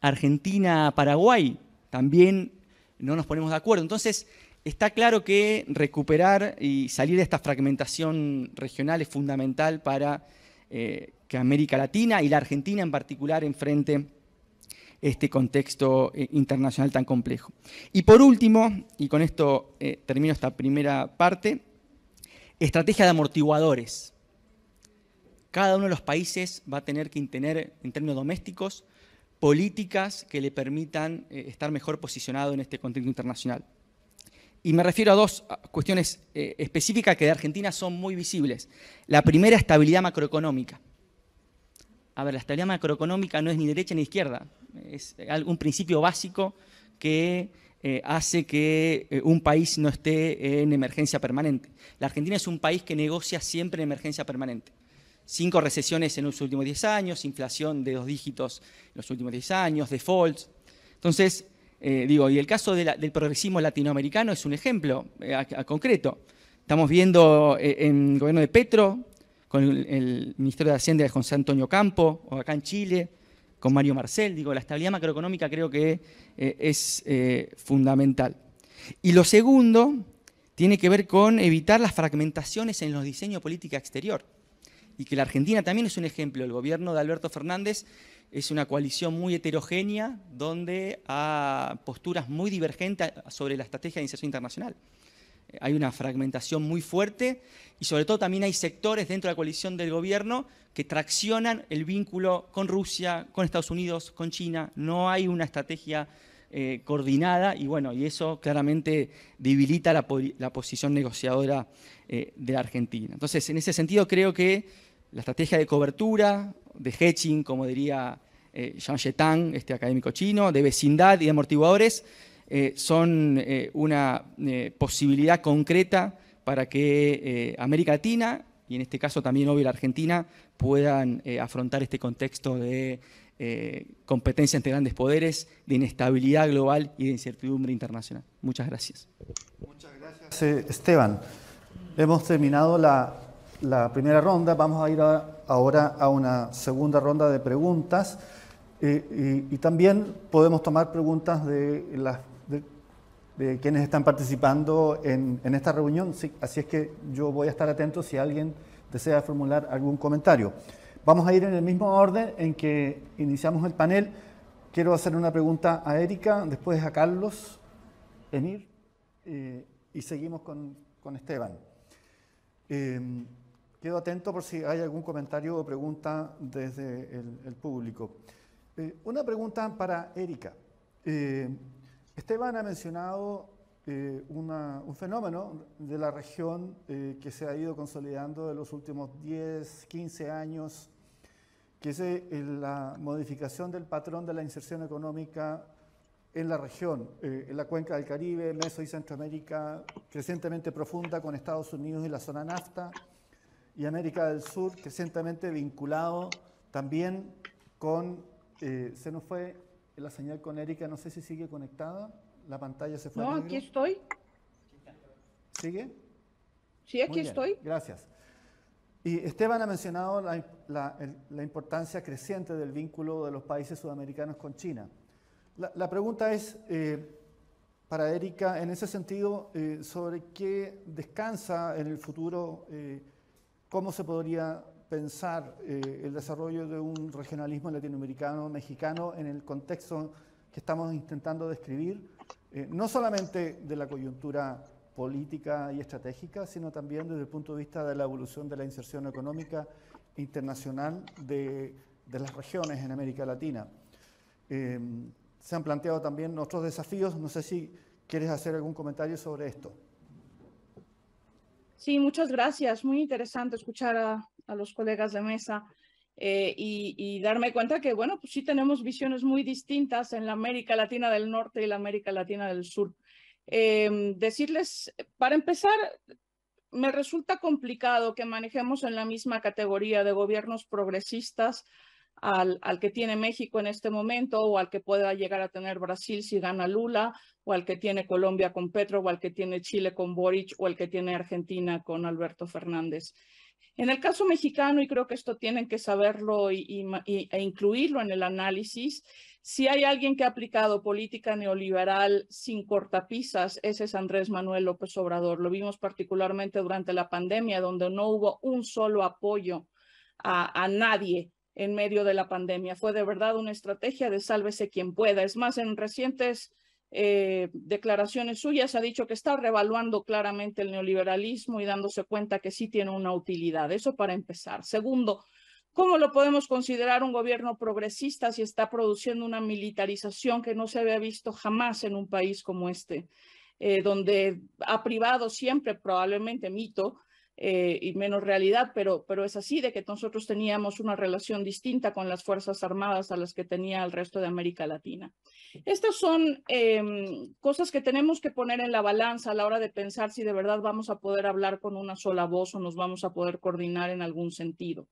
Argentina-Paraguay, también no nos ponemos de acuerdo. Entonces, está claro que recuperar y salir de esta fragmentación regional es fundamental para que América Latina y la Argentina en particular enfrente este contexto internacional tan complejo. Y por último, y con esto termino esta primera parte, estrategia de amortiguadores. Cada uno de los países va a tener que tener, en términos domésticos, políticas que le permitan estar mejor posicionado en este contexto internacional. Y me refiero a dos cuestiones específicas que de Argentina son muy visibles. La primera, estabilidad macroeconómica. A ver, la estabilidad macroeconómica no es ni derecha ni izquierda. Es un principio básico que hace que un país no esté en emergencia permanente. La Argentina es un país que negocia siempre en emergencia permanente. 5 recesiones en los últimos 10 años, inflación de 2 dígitos en los últimos 10 años, defaults. Entonces, y el caso del progresismo latinoamericano es un ejemplo concreto. Estamos viendo en el gobierno de Petro, con el Ministerio de Hacienda de José Antonio Campo, o acá en Chile, con Mario Marcel. La estabilidad macroeconómica creo que es fundamental. Y lo segundo tiene que ver con evitar las fragmentaciones en los diseños de política exterior. Y que la Argentina también es un ejemplo. El gobierno de Alberto Fernández es una coalición muy heterogénea donde hay posturas muy divergentes sobre la estrategia de iniciación internacional. Hay una fragmentación muy fuerte y sobre todo también hay sectores dentro de la coalición del gobierno que traccionan el vínculo con Rusia, con Estados Unidos, con China. No hay una estrategia coordinada y eso claramente debilita la posición negociadora de la Argentina. Entonces, en ese sentido creo que la estrategia de cobertura, de hedging, como diría Jean Chetang, este académico chino, de vecindad y de amortiguadores, son una posibilidad concreta para que América Latina, y en este caso también obvio la Argentina, puedan afrontar este contexto de competencia entre grandes poderes, de inestabilidad global y de incertidumbre internacional. Muchas gracias. Muchas gracias, Esteban. Hemos terminado la primera ronda. Vamos a ir ahora a una segunda ronda de preguntas y también podemos tomar preguntas de quienes están participando en esta reunión. Sí, así es que yo voy a estar atento si alguien desea formular algún comentario. Vamos a ir en el mismo orden en que iniciamos el panel. Quiero hacer una pregunta a Erika, después a Carlos, Emir, y seguimos con Esteban. Quedo atento por si hay algún comentario o pregunta desde el público. Una pregunta para Erika. Esteban ha mencionado un fenómeno de la región que se ha ido consolidando en los últimos 10, 15 años, que es la modificación del patrón de la inserción económica en la región, en la cuenca del Caribe, Meso y Centroamérica, crecientemente profunda con Estados Unidos y la zona NAFTA, y América del Sur, crecientemente vinculado también con... se nos fue la señal con Erika, no sé si sigue conectada, la pantalla se fue. No, aquí estoy. ¿Sigue? Sí, aquí estoy. Gracias. Y Esteban ha mencionado la importancia creciente del vínculo de los países sudamericanos con China. La pregunta es, para Erika, en ese sentido, sobre qué descansa en el futuro, cómo se podría pensar el desarrollo de un regionalismo latinoamericano, mexicano, en el contexto que estamos intentando describir, no solamente de la coyuntura política y estratégica, sino también desde el punto de vista de la evolución de la inserción económica internacional de las regiones en América Latina. Se han planteado también otros desafíos. No sé si quieres hacer algún comentario sobre esto. Sí, muchas gracias. Muy interesante escuchar a los colegas de mesa y darme cuenta que, bueno, pues sí tenemos visiones muy distintas en la América Latina del Norte y la América Latina del Sur. Decirles, para empezar, me resulta complicado que manejemos en la misma categoría de gobiernos progresistas al que tiene México en este momento, o al que pueda llegar a tener Brasil si gana Lula, o al que tiene Colombia con Petro, o al que tiene Chile con Boric, o al que tiene Argentina con Alberto Fernández. En el caso mexicano, y creo que esto tienen que saberlo e incluirlo en el análisis, si hay alguien que ha aplicado política neoliberal sin cortapisas, ese es Andrés Manuel López Obrador. Lo vimos particularmente durante la pandemia, donde no hubo un solo apoyo a nadie en medio de la pandemia. Fue de verdad una estrategia de sálvese quien pueda. Es más, en recientes declaraciones suyas ha dicho que está revaluando claramente el neoliberalismo y dándose cuenta que sí tiene una utilidad. Eso para empezar. Segundo, ¿cómo lo podemos considerar un gobierno progresista si está produciendo una militarización que no se había visto jamás en un país como este, donde ha privado siempre, probablemente mito, y menos realidad, pero es así, de que nosotros teníamos una relación distinta con las Fuerzas Armadas a las que tenía el resto de América Latina? Estas son cosas que tenemos que poner en la balanza a la hora de pensar si de verdad vamos a poder hablar con una sola voz o nos vamos a poder coordinar en algún sentido.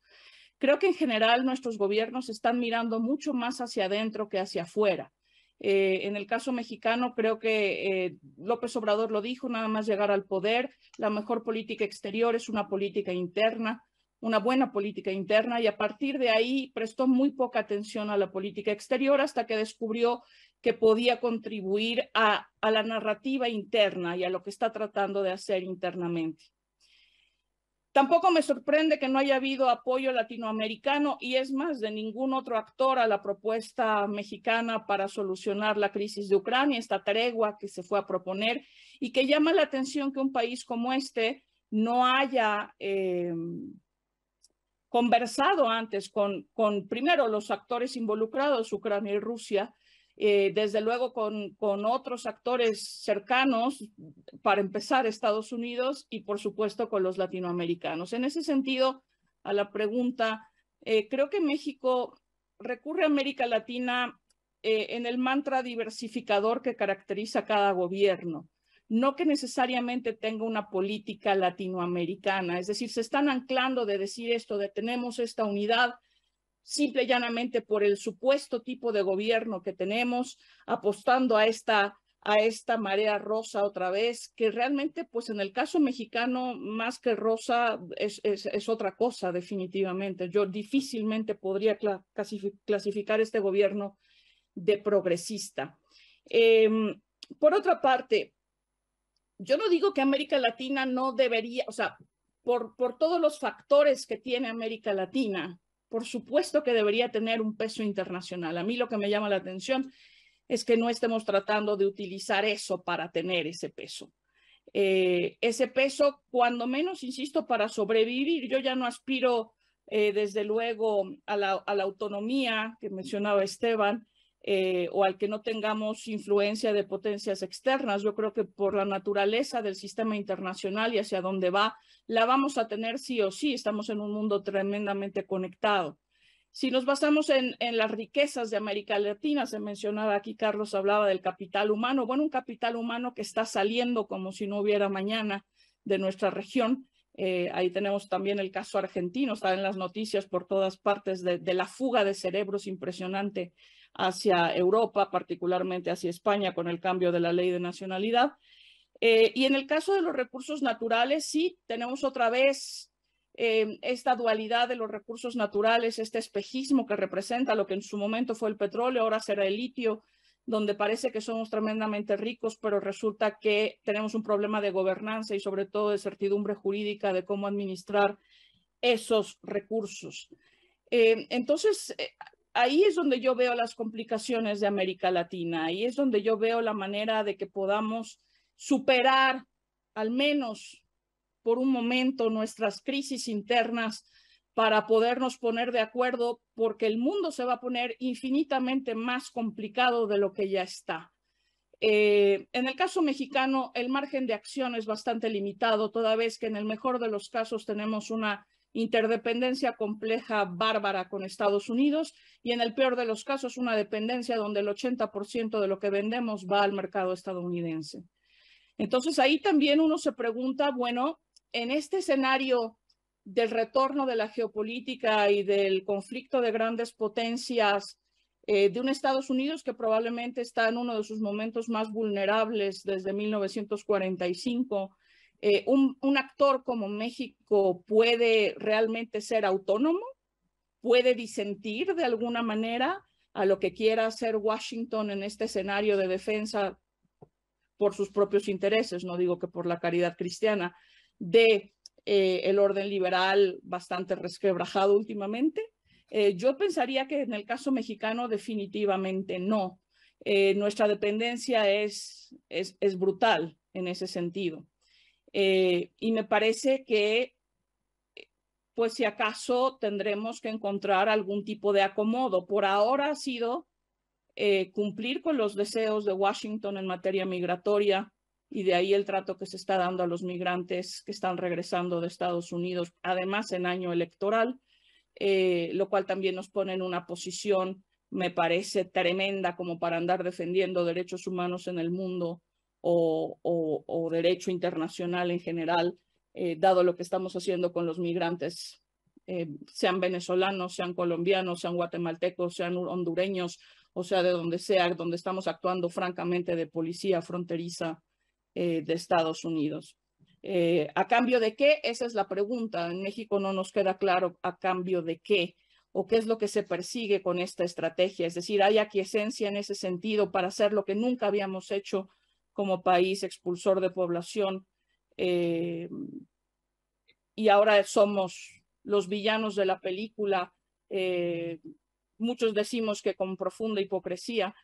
Creo que en general nuestros gobiernos están mirando mucho más hacia adentro que hacia afuera. En el caso mexicano, creo que López Obrador lo dijo, nada más llegar al poder, la mejor política exterior es una política interna, una buena política interna, y a partir de ahí prestó muy poca atención a la política exterior hasta que descubrió que podía contribuir a la narrativa interna y a lo que está tratando de hacer internamente. Tampoco me sorprende que no haya habido apoyo latinoamericano, y es más, de ningún otro actor a la propuesta mexicana para solucionar la crisis de Ucrania, esta tregua que se fue a proponer, y que llama la atención que un país como este no haya conversado antes con primero los actores involucrados, Ucrania y Rusia, desde luego con otros actores cercanos, para empezar Estados Unidos, y por supuesto con los latinoamericanos. En ese sentido, a la pregunta, creo que México recurre a América Latina en el mantra diversificador que caracteriza a cada gobierno, no que necesariamente tenga una política latinoamericana, es decir, se están anclando de decir esto, de tenemos esta unidad, simple y llanamente por el supuesto tipo de gobierno que tenemos, apostando a esta marea rosa otra vez, que realmente, pues en el caso mexicano, más que rosa, es otra cosa definitivamente. Yo difícilmente podría clasificar este gobierno de progresista. Por otra parte, yo no digo que América Latina no debería, o sea, por todos los factores que tiene América Latina, por supuesto que debería tener un peso internacional. A mí lo que me llama la atención es que no estemos tratando de utilizar eso para tener ese peso. Ese peso, cuando menos, insisto, para sobrevivir. Yo ya no aspiro, desde luego, a la autonomía que mencionaba Esteban, o al que no tengamos influencia de potencias externas. Yo creo que por la naturaleza del sistema internacional y hacia dónde va, la vamos a tener sí o sí. Estamos en un mundo tremendamente conectado. Si nos basamos en las riquezas de América Latina, se mencionaba aquí, Carlos hablaba del capital humano. Bueno, un capital humano que está saliendo como si no hubiera mañana de nuestra región. Ahí tenemos también el caso argentino, está en las noticias por todas partes de la fuga de cerebros impresionante hacia Europa, particularmente hacia España, con el cambio de la ley de nacionalidad. Y en el caso de los recursos naturales, sí, tenemos otra vez esta dualidad de los recursos naturales, este espejismo que representa lo que en su momento fue el petróleo, ahora será el litio, donde parece que somos tremendamente ricos, pero resulta que tenemos un problema de gobernanza y sobre todo de certidumbre jurídica de cómo administrar esos recursos. Entonces, ahí es donde yo veo las complicaciones de América Latina, ahí es donde yo veo la manera de que podamos superar, al menos por un momento, nuestras crisis internas para podernos poner de acuerdo, porque el mundo se va a poner infinitamente más complicado de lo que ya está. En el caso mexicano, el margen de acción es bastante limitado, toda vez que en el mejor de los casos tenemos una interdependencia compleja, bárbara con Estados Unidos, y en el peor de los casos una dependencia donde el 80% de lo que vendemos va al mercado estadounidense. Entonces ahí también uno se pregunta, bueno, en este escenario del retorno de la geopolítica y del conflicto de grandes potencias, de un Estados Unidos que probablemente está en uno de sus momentos más vulnerables desde 1945, un actor como México puede realmente ser autónomo, puede disentir de alguna manera a lo que quiera hacer Washington en este escenario de defensa por sus propios intereses, no digo que por la caridad cristiana, de el orden liberal bastante resquebrajado últimamente. Yo pensaría que en el caso mexicano definitivamente no. Nuestra dependencia es brutal en ese sentido. Y me parece que, pues si acaso, tendremos que encontrar algún tipo de acomodo. Por ahora ha sido cumplir con los deseos de Washington en materia migratoria, y de ahí el trato que se está dando a los migrantes que están regresando de Estados Unidos, además en año electoral, lo cual también nos pone en una posición, me parece, tremenda como para andar defendiendo derechos humanos en el mundo o derecho internacional en general, dado lo que estamos haciendo con los migrantes, sean venezolanos, sean colombianos, sean guatemaltecos, sean hondureños, o sea, de donde sea, donde estamos actuando francamente de policía fronteriza de Estados Unidos. ¿A cambio de qué? Esa es la pregunta. En México no nos queda claro a cambio de qué o qué es lo que se persigue con esta estrategia. Es decir, hay aquiescencia en ese sentido para hacer lo que nunca habíamos hecho como país expulsor de población, y ahora somos los villanos de la película. Muchos decimos que con profunda hipocresía,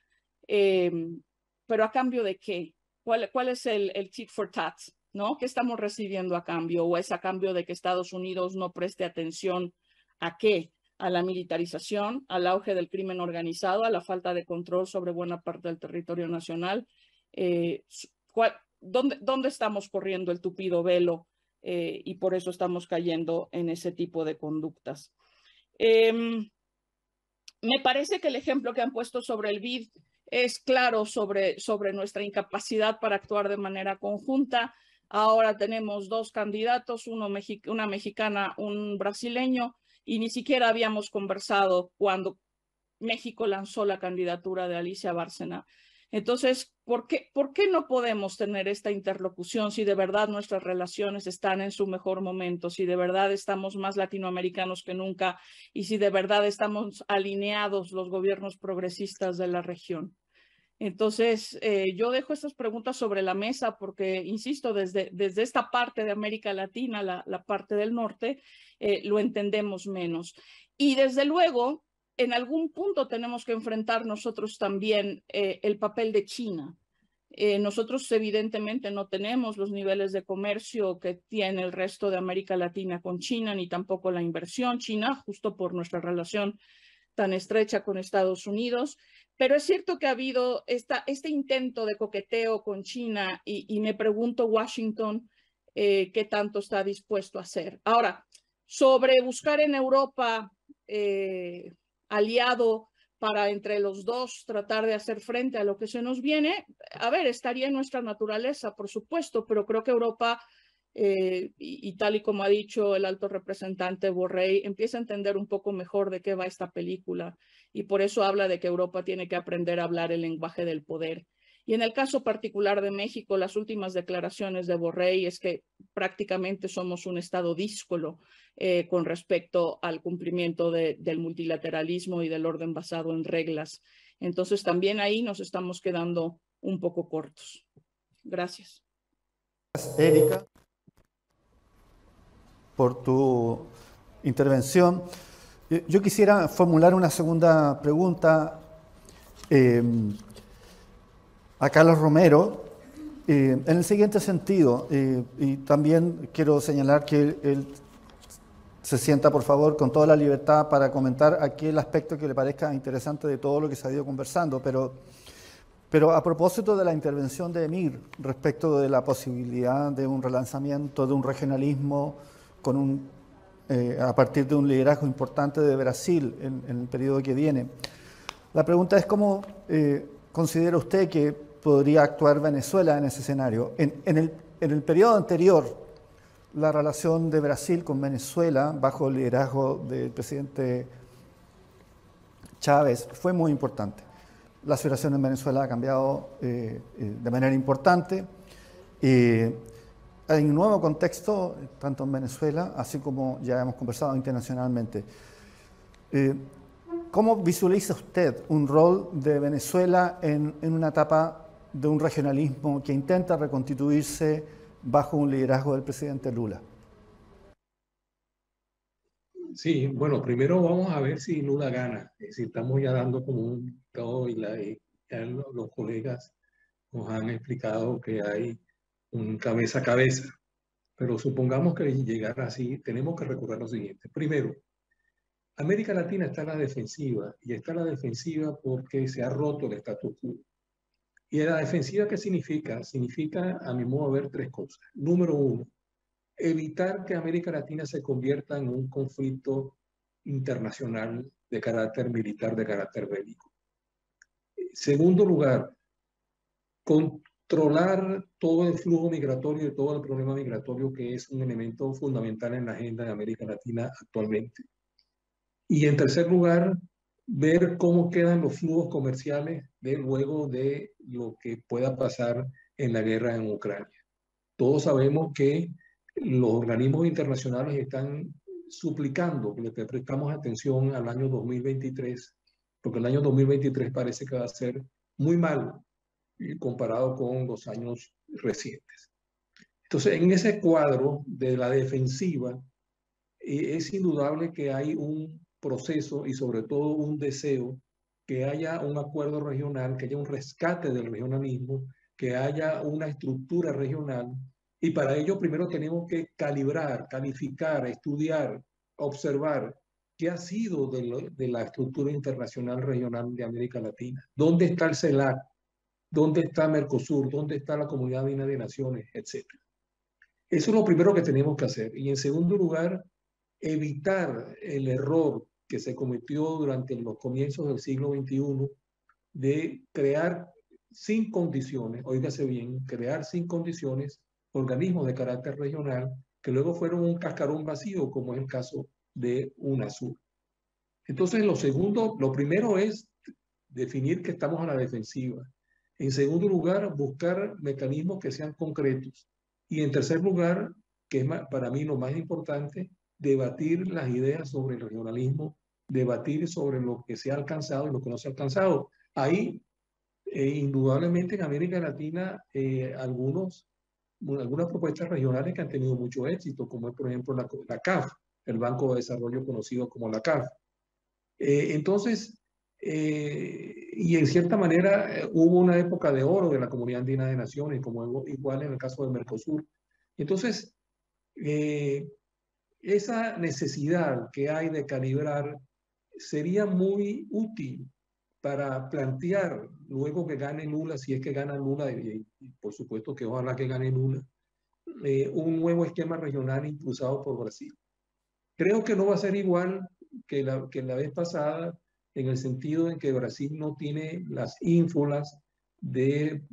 pero ¿a cambio de qué? ¿Cuál es el tit for tat? ¿No? ¿Qué estamos recibiendo a cambio? ¿O es a cambio de que Estados Unidos no preste atención a qué? A la militarización, al auge del crimen organizado, a la falta de control sobre buena parte del territorio nacional. ¿Dónde estamos corriendo el tupido velo? Y por eso estamos cayendo en ese tipo de conductas. Me parece que el ejemplo que han puesto sobre el BID es claro sobre nuestra incapacidad para actuar de manera conjunta. Ahora tenemos dos candidatos, una mexicana, un brasileño, y ni siquiera habíamos conversado cuando México lanzó la candidatura de Alicia Bárcena. Entonces, ¿por qué no podemos tener esta interlocución si de verdad nuestras relaciones están en su mejor momento, si de verdad estamos más latinoamericanos que nunca y si de verdad estamos alineados los gobiernos progresistas de la región? Entonces, yo dejo estas preguntas sobre la mesa porque, insisto, desde esta parte de América Latina, la parte del norte, lo entendemos menos. Y desde luego, en algún punto tenemos que enfrentar nosotros también el papel de China. Nosotros evidentemente no tenemos los niveles de comercio que tiene el resto de América Latina con China, ni tampoco la inversión china, justo por nuestra relación tan estrecha con Estados Unidos. Pero es cierto que ha habido este intento de coqueteo con China y me pregunto Washington qué tanto está dispuesto a hacer. Ahora, sobre buscar en Europa aliado para entre los dos tratar de hacer frente a lo que se nos viene, a ver, estaría en nuestra naturaleza, por supuesto, pero creo que Europa, y tal y como ha dicho el alto representante Borrell, empieza a entender un poco mejor de qué va esta película y por eso habla de que Europa tiene que aprender a hablar el lenguaje del poder. Y en el caso particular de México, las últimas declaraciones de Borrell es que prácticamente somos un estado díscolo con respecto al cumplimiento del multilateralismo y del orden basado en reglas. Entonces también ahí nos estamos quedando un poco cortos. Gracias. Erika, por tu intervención. Yo quisiera formular una segunda pregunta a Carlos Romero, en el siguiente sentido, y también quiero señalar que él se sienta, por favor, con toda la libertad para comentar aquel aspecto que le parezca interesante de todo lo que se ha ido conversando, pero a propósito de la intervención de Emir respecto de la posibilidad de un relanzamiento, de un regionalismo a partir de un liderazgo importante de Brasil en el periodo que viene, la pregunta es cómo considera usted que podría actuar Venezuela en ese escenario. En el periodo anterior, la relación de Brasil con Venezuela, bajo el liderazgo del presidente Chávez, fue muy importante. La situación en Venezuela ha cambiado de manera importante. Hay un nuevo contexto, tanto en Venezuela, así como ya hemos conversado internacionalmente. ¿Cómo visualiza usted un rol de Venezuela en una etapa de un regionalismo que intenta reconstituirse bajo un liderazgo del presidente Lula? Sí, bueno, primero vamos a ver si Lula gana. Es decir, estamos ya dando como un todo y ya los colegas nos han explicado que hay un cabeza a cabeza. Pero supongamos que llegara así, tenemos que recordar lo siguiente. Primero, América Latina está en la defensiva y está en la defensiva porque se ha roto el status quo. ¿Y la defensiva qué significa? Significa, a mi modo de ver, tres cosas. Número uno, evitar que América Latina se convierta en un conflicto internacional de carácter militar, de carácter bélico. Segundo lugar, controlar todo el flujo migratorio y todo el problema migratorio que es un elemento fundamental en la agenda de América Latina actualmente. Y en tercer lugar, ver cómo quedan los flujos comerciales luego de lo que pueda pasar en la guerra en Ucrania. Todos sabemos que los organismos internacionales están suplicando que le prestamos atención al año 2023, porque el año 2023 parece que va a ser muy malo comparado con los años recientes. Entonces, en ese cuadro de la defensiva, es indudable que hay un proceso y sobre todo un deseo que haya un acuerdo regional, que haya un rescate del regionalismo, que haya una estructura regional. Y para ello primero tenemos que calibrar, calificar, estudiar, observar qué ha sido de la estructura internacional regional de América Latina. ¿Dónde está el CELAC? ¿Dónde está Mercosur? ¿Dónde está la Comunidad Andina de Naciones? Etcétera. Eso es lo primero que tenemos que hacer. Y en segundo lugar, evitar el error que se cometió durante los comienzos del siglo XXI de crear sin condiciones, óigase bien, crear sin condiciones organismos de carácter regional que luego fueron un cascarón vacío, como es el caso de UNASUR. Entonces, lo primero es definir que estamos a la defensiva. En segundo lugar, buscar mecanismos que sean concretos. Y en tercer lugar, que es para mí lo más importante, debatir las ideas sobre el regionalismo, debatir sobre lo que se ha alcanzado y lo que no se ha alcanzado. Ahí, indudablemente en América Latina, algunas propuestas regionales que han tenido mucho éxito, como es por ejemplo la CAF, el Banco de Desarrollo conocido como la CAF. Entonces, y en cierta manera hubo una época de oro de la Comunidad Andina de Naciones, como igual en el caso del Mercosur. Entonces, esa necesidad que hay de calibrar sería muy útil para plantear, luego que gane Lula, si es que gana Lula, y por supuesto que ojalá que gane Lula, un nuevo esquema regional impulsado por Brasil. Creo que no va a ser igual que la vez pasada, en el sentido en que Brasil no tiene las ínfulas de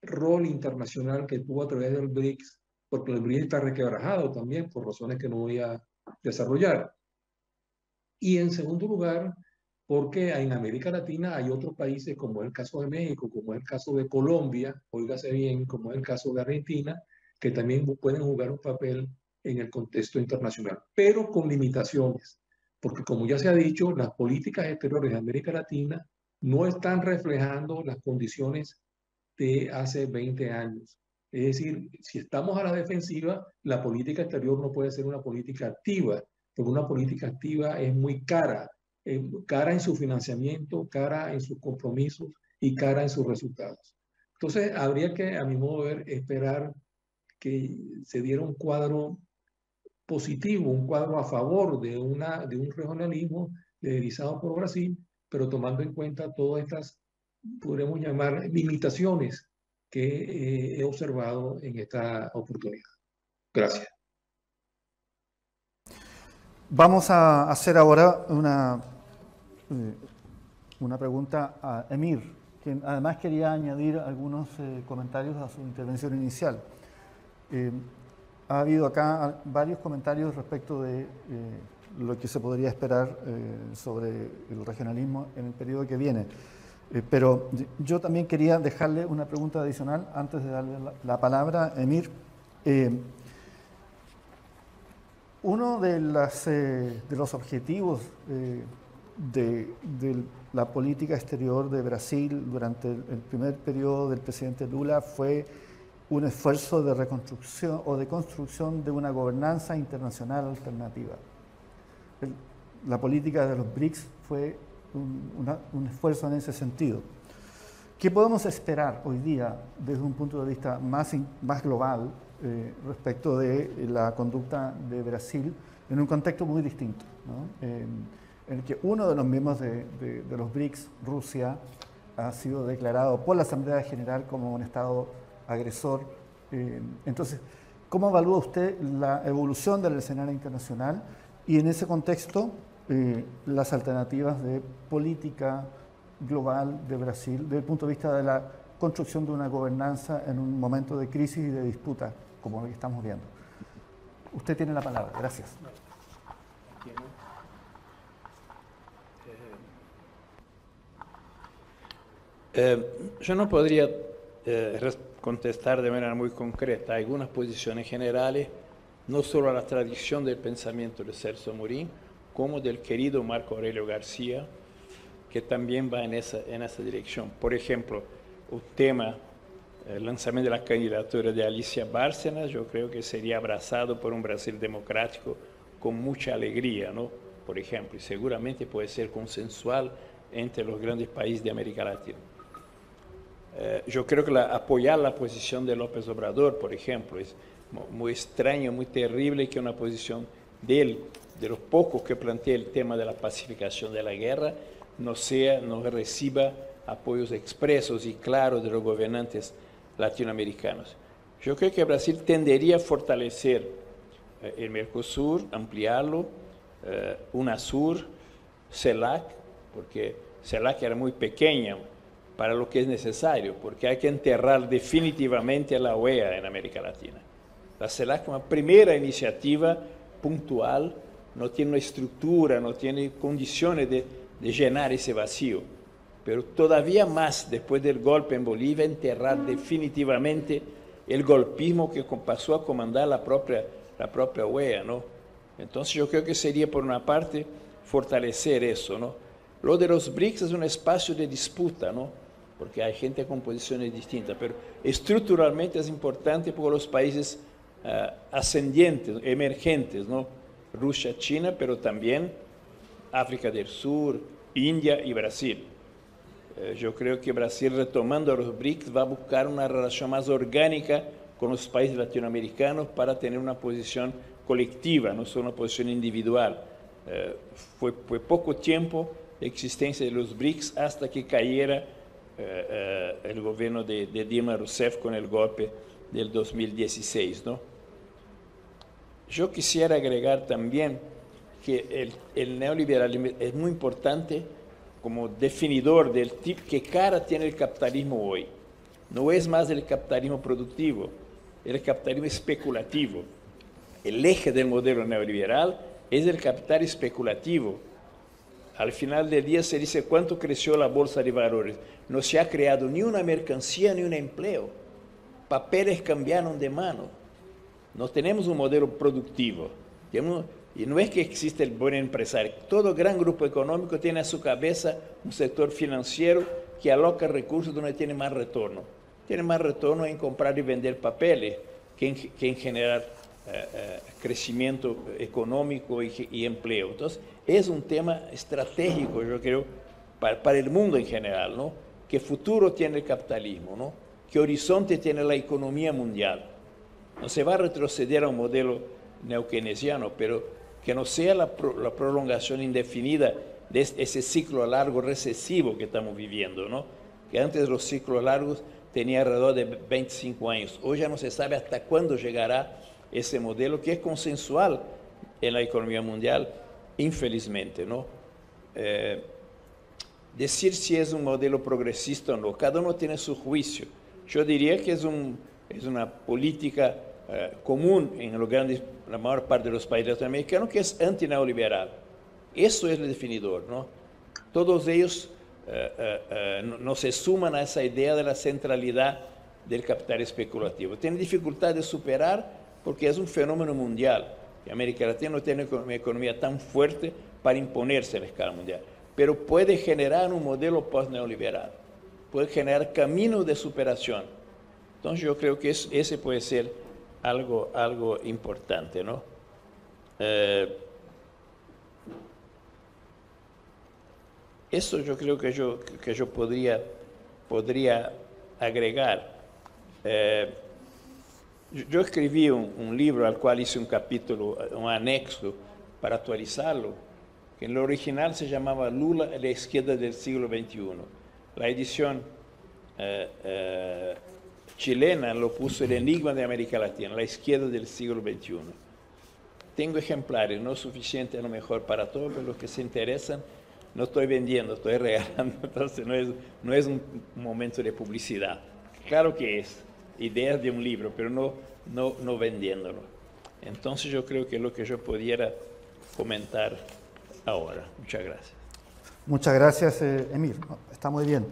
rol internacional que tuvo a través del BRICS, porque el BRICS está requebrajado también por razones que no voy a desarrollar. Y en segundo lugar, porque en América Latina hay otros países, como es el caso de México, como es el caso de Colombia, óigase bien, como es el caso de Argentina, que también pueden jugar un papel en el contexto internacional, pero con limitaciones, porque como ya se ha dicho, las políticas exteriores de América Latina no están reflejando las condiciones de hace 20 años. Es decir, si estamos a la defensiva, la política exterior no puede ser una política activa, porque una política activa es muy cara, cara en su financiamiento, cara en sus compromisos y cara en sus resultados. Entonces, habría que, a mi modo de ver, esperar que se diera un cuadro positivo, un cuadro a favor de un regionalismo liderizado por Brasil, pero tomando en cuenta todas estas, podremos llamar, limitaciones que he observado en esta oportunidad. Gracias. Vamos a hacer ahora una pregunta a Emir, quien además quería añadir algunos comentarios a su intervención inicial. Ha habido acá varios comentarios respecto de lo que se podría esperar sobre el regionalismo en el periodo que viene. Pero yo también quería dejarle una pregunta adicional antes de darle la palabra a Emir. Uno de los objetivos de la política exterior de Brasil durante el primer periodo del presidente Lula fue un esfuerzo de reconstrucción o de construcción de una gobernanza internacional alternativa. La política de los BRICS fue un esfuerzo en ese sentido. ¿Qué podemos esperar hoy día desde un punto de vista más global respecto de la conducta de Brasil en un contexto muy distinto, ¿no? En el que uno de los miembros de los BRICS, Rusia, ha sido declarado por la Asamblea General como un Estado agresor? Entonces, ¿cómo evalúa usted la evolución del escenario internacional y en ese contexto las alternativas de política global de Brasil desde el punto de vista de la construcción de una gobernanza en un momento de crisis y de disputa como lo que estamos viendo? Usted tiene la palabra. Gracias. Yo no podría contestar de manera muy concreta. Hay algunas posiciones generales, no solo a la tradición del pensamiento de Celso Amorim, como del querido Marco Aurelio García, que también va en esa dirección. Por ejemplo, el tema, el lanzamiento de la candidatura de Alicia Bárcenas, yo creo que sería abrazado por un Brasil democrático con mucha alegría, ¿no? Por ejemplo, y seguramente puede ser consensual entre los grandes países de América Latina. Yo creo que apoyar la posición de López Obrador, por ejemplo, es muy extraño, muy terrible que una posición de él, de los pocos que plantea el tema de la pacificación de la guerra, no reciba apoyos expresos y claros de los gobernantes latinoamericanos. Yo creo que Brasil tendería a fortalecer el Mercosur, ampliarlo, UNASUR, CELAC, porque CELAC era muy pequeña para lo que es necesario, porque hay que enterrar definitivamente a la OEA en América Latina. La CELAC es una primera iniciativa puntual, no tiene una estructura, no tiene condiciones de llenar ese vacío, pero todavía más después del golpe en Bolivia, enterrar definitivamente el golpismo que pasó a comandar la propia OEA, ¿no? Entonces yo creo que sería, por una parte, fortalecer eso, ¿no? Lo de los BRICS es un espacio de disputa, ¿no? Porque hay gente con posiciones distintas, pero estructuralmente es importante porque los países ascendientes, emergentes, ¿no? Rusia, China, pero también África del Sur, India y Brasil. Yo creo que Brasil, retomando a los BRICS, va a buscar una relación más orgánica con los países latinoamericanos para tener una posición colectiva, no solo una posición individual. Fue poco tiempo de existencia de los BRICS hasta que cayera el gobierno de Dilma Rousseff con el golpe del 2016, ¿no? Yo quisiera agregar también que el neoliberalismo es muy importante como definidor del tipo que cara tiene el capitalismo hoy. No es más el capitalismo productivo, el capitalismo especulativo. El eje del modelo neoliberal es el capital especulativo. Al final del día se dice cuánto creció la bolsa de valores. No se ha creado ni una mercancía ni un empleo. Papeles cambiaron de mano. No tenemos un modelo productivo. Y no es que existe el buen empresario. Todo gran grupo económico tiene a su cabeza un sector financiero que aloca recursos donde tiene más retorno. Tiene más retorno en comprar y vender papeles que en generar crecimiento económico y empleo. Entonces, es un tema estratégico, yo creo, para el mundo en general, ¿no? ¿Qué futuro tiene el capitalismo, ¿no? ¿Qué horizonte tiene la economía mundial? No se va a retroceder a un modelo neokeynesiano, pero que no sea la prolongación indefinida de ese ciclo largo recesivo que estamos viviendo, ¿no? Que antes los ciclos largos tenían alrededor de 25 años. Hoy ya no se sabe hasta cuándo llegará ese modelo que es consensual en la economía mundial, infelizmente, ¿no? Decir si es un modelo progresista o no, cada uno tiene su juicio. Yo diría que es una política común en la mayor parte de los países latinoamericanos, que es antineoliberal. Eso es el definidor, ¿no? Todos ellos no se suman a esa idea de la centralidad del capital especulativo. Tienen dificultad de superar porque es un fenómeno mundial. América Latina no tiene una economía tan fuerte para imponerse a la escala mundial, pero puede generar un modelo post-neoliberal, puede generar caminos de superación. Entonces yo creo que ese puede ser algo importante, ¿no? Eso yo creo que yo podría agregar. Yo escribí un libro al cual hice un capítulo, un anexo para actualizarlo, que en lo original se llamaba Lula, la izquierda del siglo XXI. La edición chilena lo puso El enigma de América Latina, la izquierda del siglo XXI. Tengo ejemplares, no suficientes a lo mejor para todos, pero los que se interesan, no estoy vendiendo, estoy regalando, entonces no es un momento de publicidad. Claro que es ideas de un libro, pero no vendiéndolo. Entonces yo creo que es lo que yo pudiera comentar ahora. Muchas gracias. Muchas gracias, Emir. Está muy bien.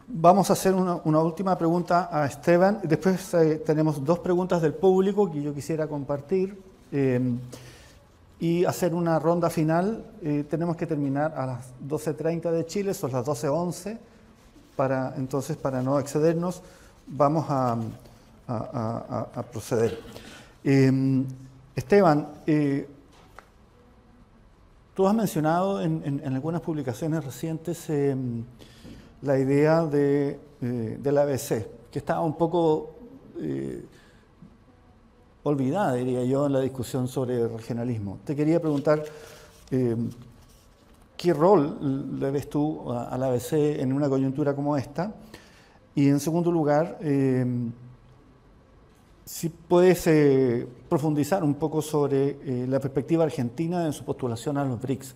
Vamos a hacer una última pregunta a Esteban. Después tenemos dos preguntas del público que yo quisiera compartir y hacer una ronda final. Tenemos que terminar a las 12:30 de Chile, son las 12:11. Entonces, para no excedernos, vamos a proceder. Esteban, tú has mencionado en algunas publicaciones recientes la idea del ABC, que estaba un poco olvidada, diría yo, en la discusión sobre el regionalismo. Te quería preguntar, ¿qué rol le ves tú al ABC en una coyuntura como esta? Y en segundo lugar, si puedes profundizar un poco sobre la perspectiva argentina en su postulación a los BRICS,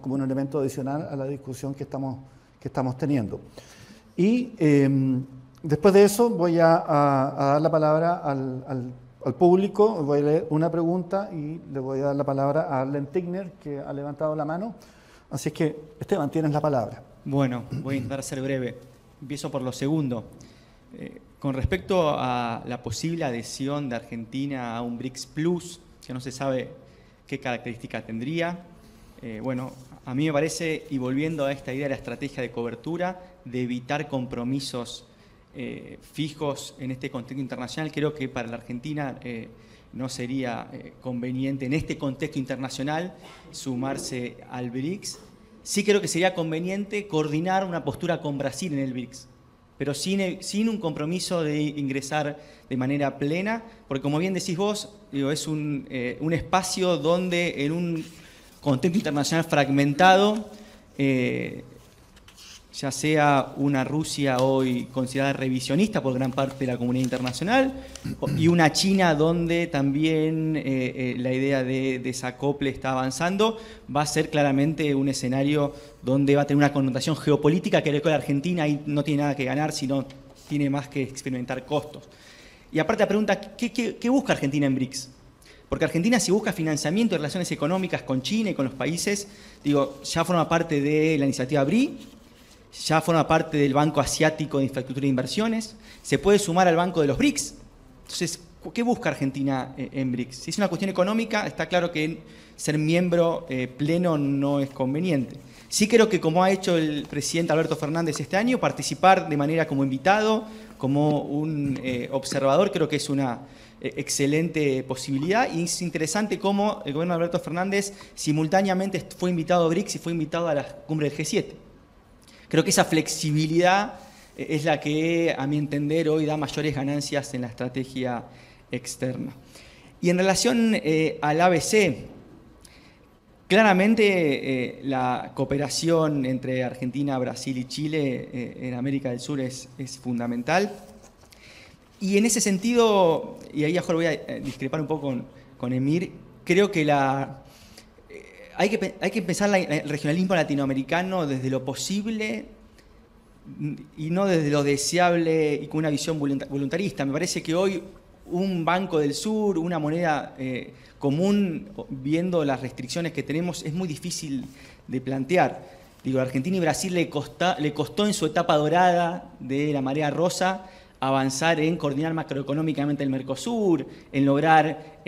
como un elemento adicional a la discusión que estamos teniendo. Y después de eso voy a dar la palabra al público, voy a leer una pregunta y le voy a dar la palabra a Arlen Tigner, que ha levantado la mano. Así es que, Esteban, tienes la palabra. Bueno, voy a intentar ser breve. Empiezo por lo segundo. Con respecto a la posible adhesión de Argentina a un BRICS Plus, que no se sabe qué característica tendría, bueno, a mí me parece, y volviendo a esta idea de la estrategia de cobertura, de evitar compromisos fijos en este contexto internacional, creo que para la Argentina no sería conveniente en este contexto internacional sumarse al BRICS. Sí creo que sería conveniente coordinar una postura con Brasil en el BRICS, pero sin un compromiso de ingresar de manera plena, porque como bien decís vos, digo, es un espacio donde en un contexto internacional fragmentado, ya sea una Rusia hoy considerada revisionista por gran parte de la comunidad internacional, y una China donde también la idea de desacople está avanzando, va a ser claramente un escenario donde va a tener una connotación geopolítica que la Argentina ahí no tiene nada que ganar, sino tiene más que experimentar costos. Y aparte la pregunta, ¿qué busca Argentina en BRICS? Porque Argentina, si busca financiamiento de relaciones económicas con China y con los países, digo, ya forma parte de la iniciativa BRI, ya forma parte del Banco Asiático de Infraestructura e Inversiones, se puede sumar al Banco de los BRICS. Entonces, ¿qué busca Argentina en BRICS? Si es una cuestión económica, está claro que ser miembro pleno no es conveniente. Sí creo que, como ha hecho el presidente Alberto Fernández este año, participar de manera como invitado, como un observador, creo que es una excelente posibilidad, y es interesante cómo el gobierno de Alberto Fernández simultáneamente fue invitado a BRICS y fue invitado a la cumbre del G7. Creo que esa flexibilidad es la que, a mi entender, hoy da mayores ganancias en la estrategia externa. Y en relación al ABC, claramente la cooperación entre Argentina, Brasil y Chile en América del Sur es fundamental. Y en ese sentido, y ahí mejor voy a discrepar un poco con Emir, creo que hay que pensar el regionalismo latinoamericano desde lo posible y no desde lo deseable y con una visión voluntarista. Me parece que hoy un Banco del Sur, una moneda común, viendo las restricciones que tenemos, es muy difícil de plantear. Digo, Argentina y Brasil le costó en su etapa dorada de la marea rosa avanzar en coordinar macroeconómicamente el Mercosur, en lograr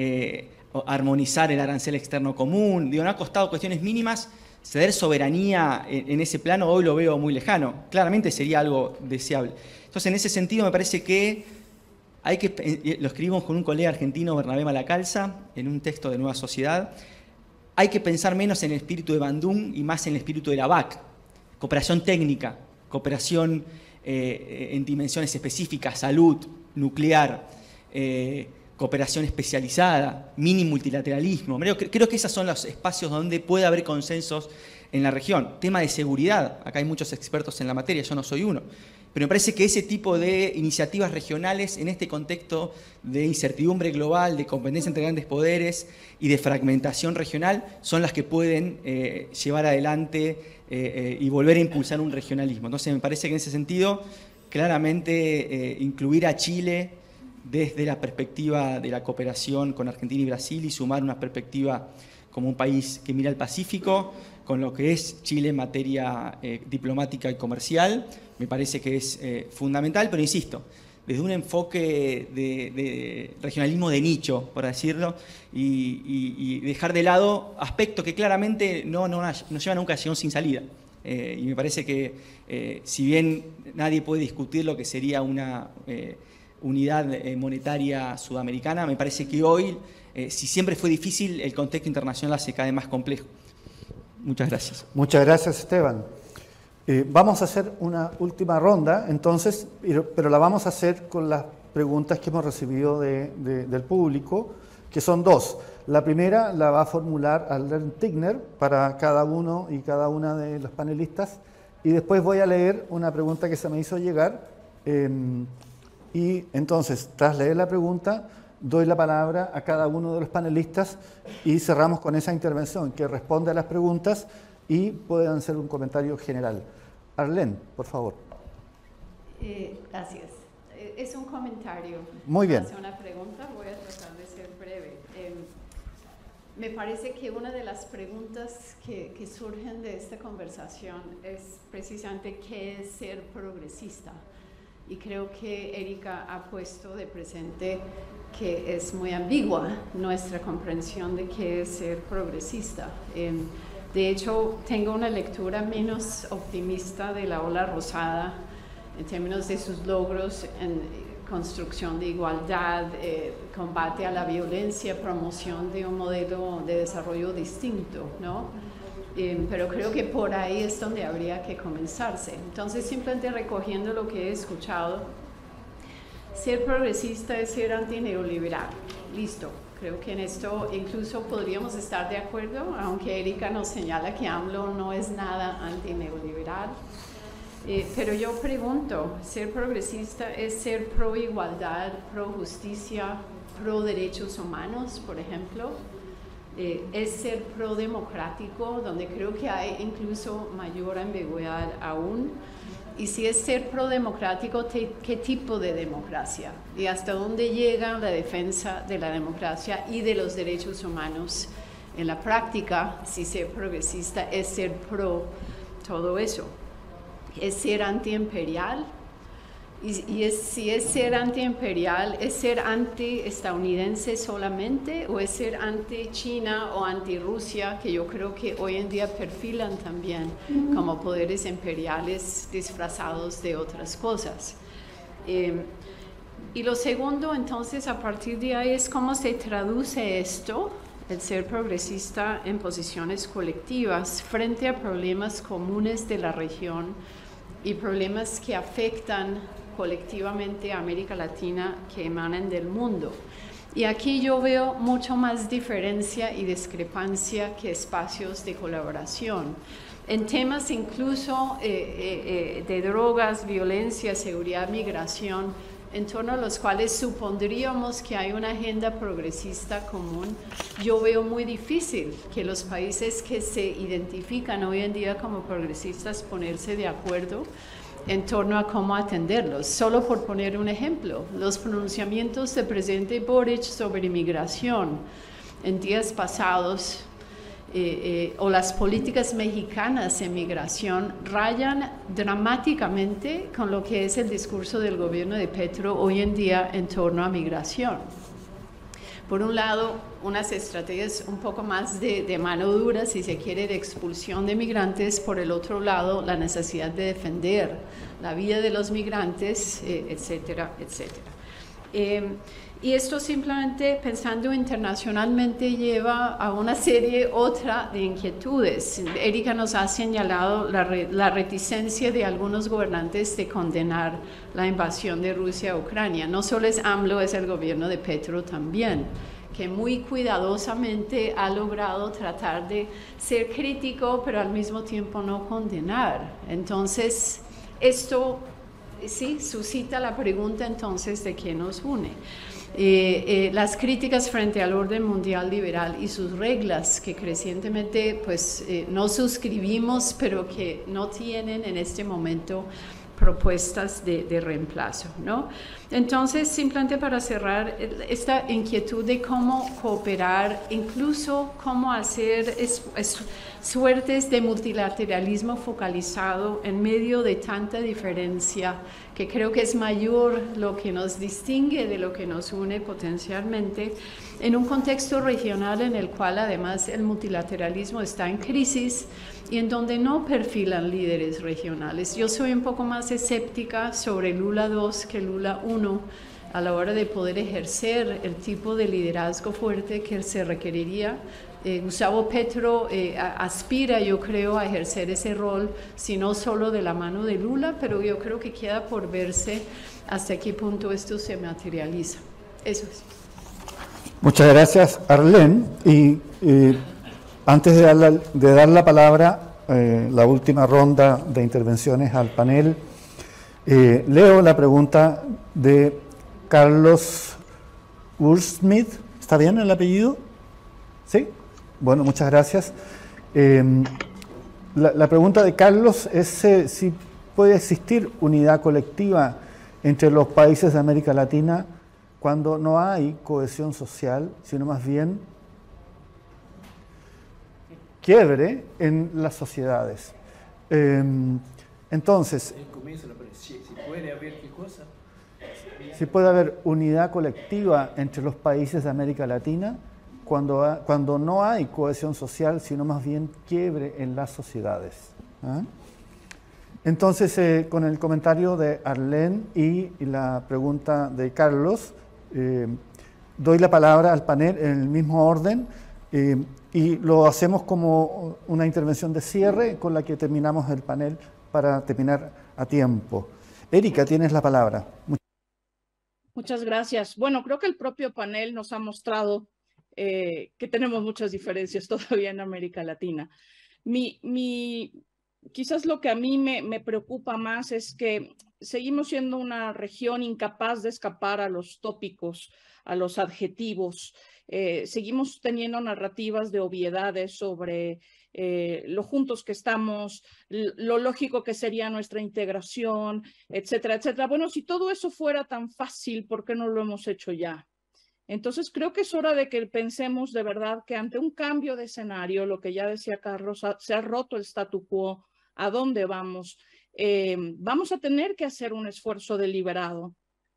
armonizar el arancel externo común. Digo, no ha costado cuestiones mínimas. Ceder soberanía en ese plano hoy lo veo muy lejano. Claramente sería algo deseable. Entonces, en ese sentido, me parece que lo escribimos con un colega argentino, Bernabé Malacalza, en un texto de Nueva Sociedad, hay que pensar menos en el espíritu de Bandung y más en el espíritu de la BAC. Cooperación técnica, cooperación en dimensiones específicas, salud, nuclear, cooperación especializada, mini multilateralismo. Creo que esos son los espacios donde puede haber consensos en la región. Tema de seguridad, acá hay muchos expertos en la materia, yo no soy uno, pero me parece que ese tipo de iniciativas regionales en este contexto de incertidumbre global, de competencia entre grandes poderes y de fragmentación regional son las que pueden llevar adelante y volver a impulsar un regionalismo. Entonces me parece que en ese sentido, claramente incluir a Chile desde la perspectiva de la cooperación con Argentina y Brasil y sumar una perspectiva como un país que mira al Pacífico, con lo que es Chile en materia diplomática y comercial, me parece que es fundamental, pero insisto, desde un enfoque de regionalismo de nicho, por decirlo, y dejar de lado aspectos que claramente no llevan a un callejón sin salida. Y me parece que si bien nadie puede discutir lo que sería una unidad monetaria sudamericana, me parece que hoy, si siempre fue difícil, el contexto internacional hace cada vez más complejo. Muchas gracias. Muchas gracias, Esteban. Vamos a hacer una última ronda, entonces, pero la vamos a hacer con las preguntas que hemos recibido del público, que son dos. La primera la va a formular Arlen Tigner para cada uno y cada una de los panelistas, y después voy a leer una pregunta que se me hizo llegar. Y entonces, tras leer la pregunta, doy la palabra a cada uno de los panelistas y cerramos con esa intervención que responde a las preguntas y puedan hacer un comentario general. Arlene, por favor. Gracias. Es un comentario. Muy bien. Hace una pregunta, voy a tratar de ser breve. Me parece que una de las preguntas que surgen de esta conversación es precisamente qué es ser progresista. Y creo que Erika ha puesto de presente que es muy ambigua nuestra comprensión de qué es ser progresista. De hecho, tengo una lectura menos optimista de la ola rosada en términos de sus logros en construcción de igualdad, combate a la violencia, promoción de un modelo de desarrollo distinto, ¿no? Pero creo que por ahí es donde habría que comenzarse. Entonces, simplemente recogiendo lo que he escuchado, ser progresista es ser antineoliberal. Listo. Creo que en esto incluso podríamos estar de acuerdo, aunque Erika nos señala que AMLO no es nada antineoliberal. Pero yo pregunto, ¿ser progresista es ser pro igualdad, pro justicia, pro derechos humanos, por ejemplo? ¿Es ser pro democrático, donde creo que hay incluso mayor ambigüedad aún? Y si es ser pro democrático, ¿qué tipo de democracia? ¿Y hasta dónde llega la defensa de la democracia y de los derechos humanos? En la práctica, si ser progresista es ser pro todo eso. ¿Es ser antiimperial? Y si es ser antiimperial, ¿es ser anti-estadounidense solamente o es ser anti-China o anti-Rusia, que yo creo que hoy en día perfilan también como poderes imperiales disfrazados de otras cosas? Y lo segundo, entonces, a partir de ahí es cómo se traduce esto, el ser progresista, en posiciones colectivas frente a problemas comunes de la región y problemas que afectan colectivamente a América Latina que emanan del mundo. Y aquí yo veo mucho más diferencia y discrepancia que espacios de colaboración. En temas incluso de drogas, violencia, seguridad, migración, en torno a los cuales supondríamos que hay una agenda progresista común, yo veo muy difícil que los países que se identifican hoy en día como progresistas ponerse de acuerdo en torno a cómo atenderlos. Solo por poner un ejemplo, los pronunciamientos del presidente Boric sobre inmigración en días pasados o las políticas mexicanas en migración rayan dramáticamente con lo que es el discurso del gobierno de Petro hoy en día en torno a migración. Por un lado, unas estrategias un poco más de mano dura, si se quiere, de expulsión de migrantes. Por el otro lado, la necesidad de defender la vida de los migrantes, etcétera, etcétera. Y esto simplemente, pensando internacionalmente, lleva a una serie otra de inquietudes. Erika nos ha señalado la reticencia de algunos gobernantes de condenar la invasión de Rusia a Ucrania. No solo es AMLO, es el gobierno de Petro también, que muy cuidadosamente ha logrado tratar de ser crítico, pero al mismo tiempo no condenar. Entonces, esto sí suscita la pregunta entonces de qué nos une. Las críticas frente al orden mundial liberal y sus reglas que crecientemente pues, no suscribimos, pero que no tienen en este momento propuestas de reemplazo, ¿no? Entonces, simplemente para cerrar, esta inquietud de cómo cooperar, incluso cómo hacer suertes de multilateralismo focalizado en medio de tanta diferencia, que creo que es mayor lo que nos distingue de lo que nos une potencialmente, en un contexto regional en el cual además el multilateralismo está en crisis y en donde no perfilan líderes regionales. Yo soy un poco más escéptica sobre Lula 2 que Lula 1 a la hora de poder ejercer el tipo de liderazgo fuerte que se requeriría. Gustavo Petro aspira, yo creo, a ejercer ese rol, si no solo de la mano de Lula, pero yo creo que queda por verse hasta qué punto esto se materializa. Eso es. Muchas gracias, Arlene. Y antes de dar la palabra, la última ronda de intervenciones al panel, leo la pregunta de Carlos Ursmith. ¿Está bien el apellido? ¿Sí? Bueno, muchas gracias. La pregunta de Carlos es si puede existir unidad colectiva entre los países de América Latina cuando no hay cohesión social, sino más bien quiebre en las sociedades. Entonces, si puede haber unidad colectiva entre los países de América Latina cuando no hay cohesión social, sino más bien quiebre en las sociedades. ¿Ah? Entonces, con el comentario de Arlene y la pregunta de Carlos, doy la palabra al panel en el mismo orden y lo hacemos como una intervención de cierre con la que terminamos el panel para terminar a tiempo. Erika, tienes la palabra. Muchas gracias. Bueno, creo que el propio panel nos ha mostrado que tenemos muchas diferencias todavía en América Latina. Quizás lo que a mí me preocupa más es que seguimos siendo una región incapaz de escapar a los tópicos, a los adjetivos. Seguimos teniendo narrativas de obviedades sobre lo juntos que estamos, lo lógico que sería nuestra integración, etcétera, etcétera. Bueno, si todo eso fuera tan fácil, ¿por qué no lo hemos hecho ya? Entonces, creo que es hora de que pensemos de verdad que ante un cambio de escenario, lo que ya decía Carlos, se ha roto el statu quo, ¿a dónde vamos? Vamos a tener que hacer un esfuerzo deliberado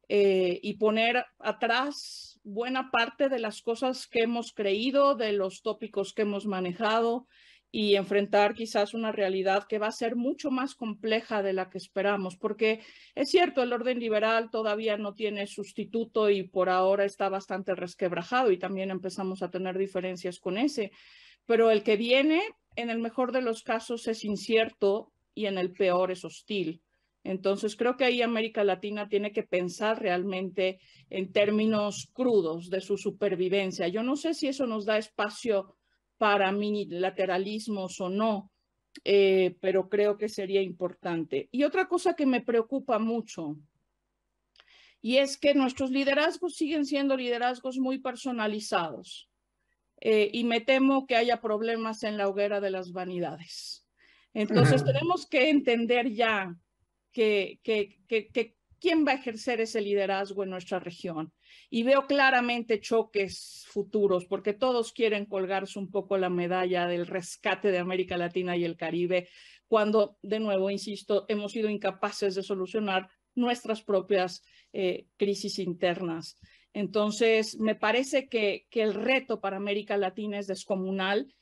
y poner atrás buena parte de las cosas que hemos creído, de los tópicos que hemos manejado y enfrentar quizás una realidad que va a ser mucho más compleja de la que esperamos, porque es cierto, el orden liberal todavía no tiene sustituto y por ahora está bastante resquebrajado y también empezamos a tener diferencias con ese, pero el que viene, en el mejor de los casos, es incierto y en el peor es hostil. Entonces, creo que ahí América Latina tiene que pensar realmente en términos crudos de su supervivencia. Yo no sé si eso nos da espacio para minilateralismos o no, pero creo que sería importante. Y otra cosa que me preocupa mucho, y es que nuestros liderazgos siguen siendo liderazgos muy personalizados, y me temo que haya problemas en la hoguera de las vanidades. Entonces, tenemos que entender ya que quién va a ejercer ese liderazgo en nuestra región. Y veo claramente choques futuros, porque todos quieren colgarse un poco la medalla del rescate de América Latina y el Caribe, cuando, de nuevo, insisto, hemos sido incapaces de solucionar nuestras propias crisis internas. Entonces, me parece que el reto para América Latina es descomunal,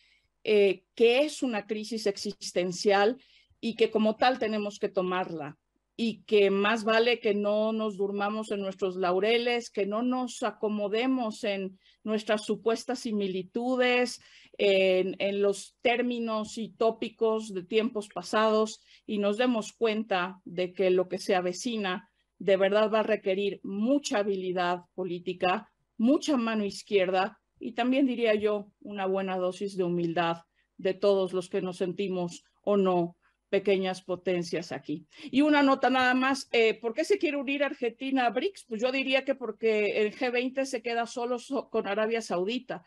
que es una crisis existencial y que como tal tenemos que tomarla. Y que más vale que no nos durmamos en nuestros laureles, que no nos acomodemos en nuestras supuestas similitudes, en los términos y tópicos de tiempos pasados y nos demos cuenta de que lo que se avecina de verdad va a requerir mucha habilidad política, mucha mano izquierda y también diría yo una buena dosis de humildad de todos los que nos sentimos o no pequeñas potencias aquí. Y una nota nada más, ¿por qué se quiere unir Argentina a BRICS? Pues yo diría que porque el G20 se queda solo con Arabia Saudita,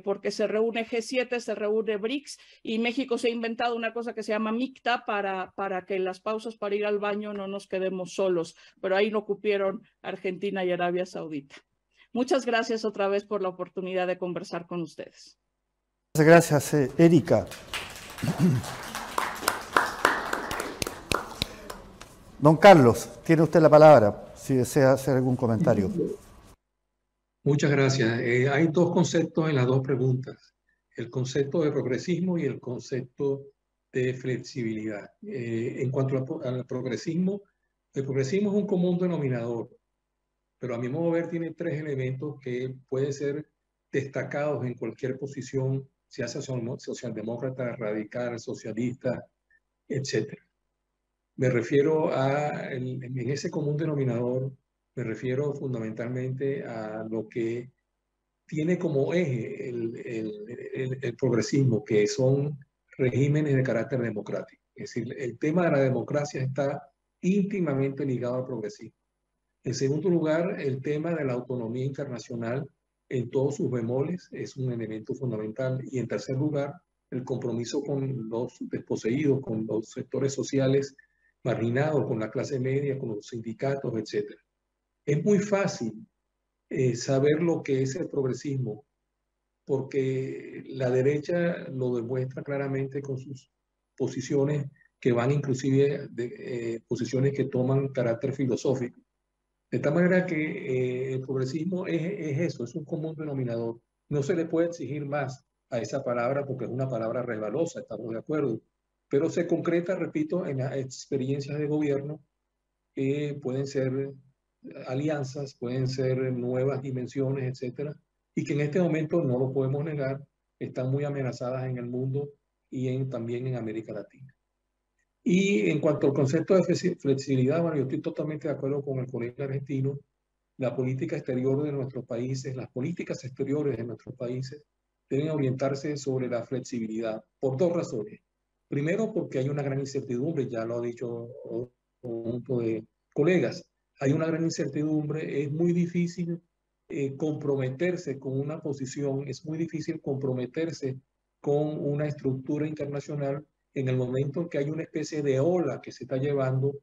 porque se reúne G7, se reúne BRICS y México se ha inventado una cosa que se llama MICTA para que en las pausas para ir al baño no nos quedemos solos, pero ahí no cupieron Argentina y Arabia Saudita. Muchas gracias otra vez por la oportunidad de conversar con ustedes. Gracias, Erika. Don Carlos, tiene usted la palabra, si desea hacer algún comentario. Muchas gracias. Hay dos conceptos en las dos preguntas. El concepto de progresismo y el concepto de flexibilidad. En cuanto al progresismo, el progresismo es un común denominador, pero a mi modo de ver tiene tres elementos que pueden ser destacados en cualquier posición, sea socialdemócrata, radical, socialista, etc. Me refiero en ese común denominador, me refiero fundamentalmente a lo que tiene como eje el progresismo, que son regímenes de carácter democrático. Es decir, el tema de la democracia está íntimamente ligado al progresismo. En segundo lugar, el tema de la autonomía internacional en todos sus bemoles es un elemento fundamental. Y en tercer lugar, el compromiso con los desposeídos, con los sectores sociales marginados, con la clase media, con los sindicatos, etc. Es muy fácil saber lo que es el progresismo, porque la derecha lo demuestra claramente con sus posiciones que van inclusive de posiciones que toman carácter filosófico. De tal manera que el progresismo es eso, es un común denominador. No se le puede exigir más a esa palabra porque es una palabra resbalosa, estamos de acuerdo, pero se concreta, repito, en las experiencias de gobierno que pueden ser alianzas, pueden ser nuevas dimensiones, etcétera, y que en este momento, no lo podemos negar, están muy amenazadas en el mundo y también en América Latina. Y en cuanto al concepto de flexibilidad, bueno, yo estoy totalmente de acuerdo con el colega argentino. La política exterior de nuestros países, las políticas exteriores de nuestros países deben orientarse sobre la flexibilidad por dos razones. Primero, porque hay una gran incertidumbre, ya lo ha dicho un conjunto de colegas, hay una gran incertidumbre, es muy difícil comprometerse con una posición, es muy difícil comprometerse con una estructura internacional en el momento en que hay una especie de ola que se está llevando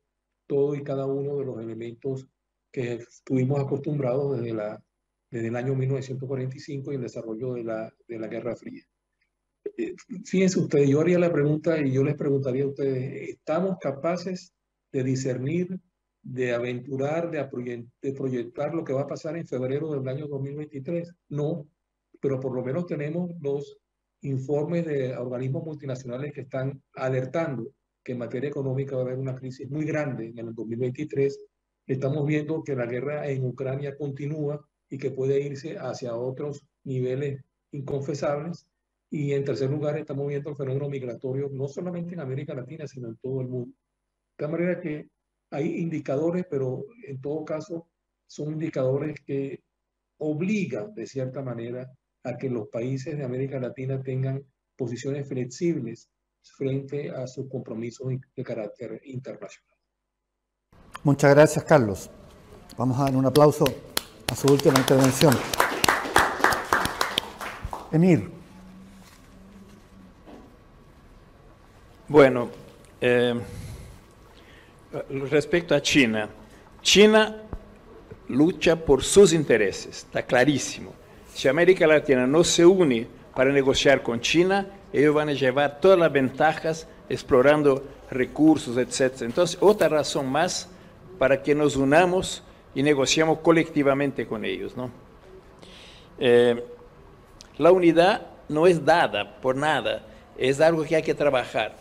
todo y cada uno de los elementos que estuvimos acostumbrados desde el año 1945 y el desarrollo de la Guerra Fría. Fíjense ustedes, yo haría la pregunta y yo les preguntaría a ustedes, ¿estamos capaces de discernir, de aventurar, de proyectar lo que va a pasar en febrero del año 2023? No, pero por lo menos tenemos los informes de organismos multinacionales que están alertando que en materia económica va a haber una crisis muy grande en el 2023. Estamos viendo que la guerra en Ucrania continúa y que puede irse hacia otros niveles inconfesables. Y en tercer lugar, estamos viendo el fenómeno migratorio, no solamente en América Latina, sino en todo el mundo. De tal manera que hay indicadores, pero en todo caso son indicadores que obligan, de cierta manera, a que los países de América Latina tengan posiciones flexibles frente a sus compromisos de carácter internacional. Muchas gracias, Carlos. Vamos a dar un aplauso a su última intervención. Emir. Bueno, respecto a China, China lucha por sus intereses, está clarísimo. Si América Latina no se une para negociar con China, ellos van a llevar todas las ventajas explorando recursos, etc. Entonces, otra razón más para que nos unamos y negociemos colectivamente con ellos, ¿no? La unidad no es dada por nada, es algo que hay que trabajar.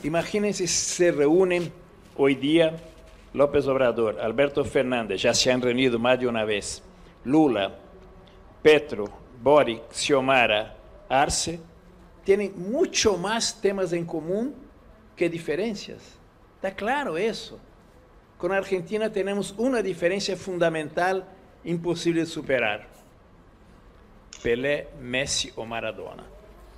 Imagínense si se reúnen hoy día López Obrador, Alberto Fernández, ya se han reunido más de una vez, Lula, Petro, Boric, Xiomara, Arce, tienen mucho más temas en común que diferencias. Está claro eso. Con Argentina tenemos una diferencia fundamental imposible de superar. Pelé, Messi o Maradona.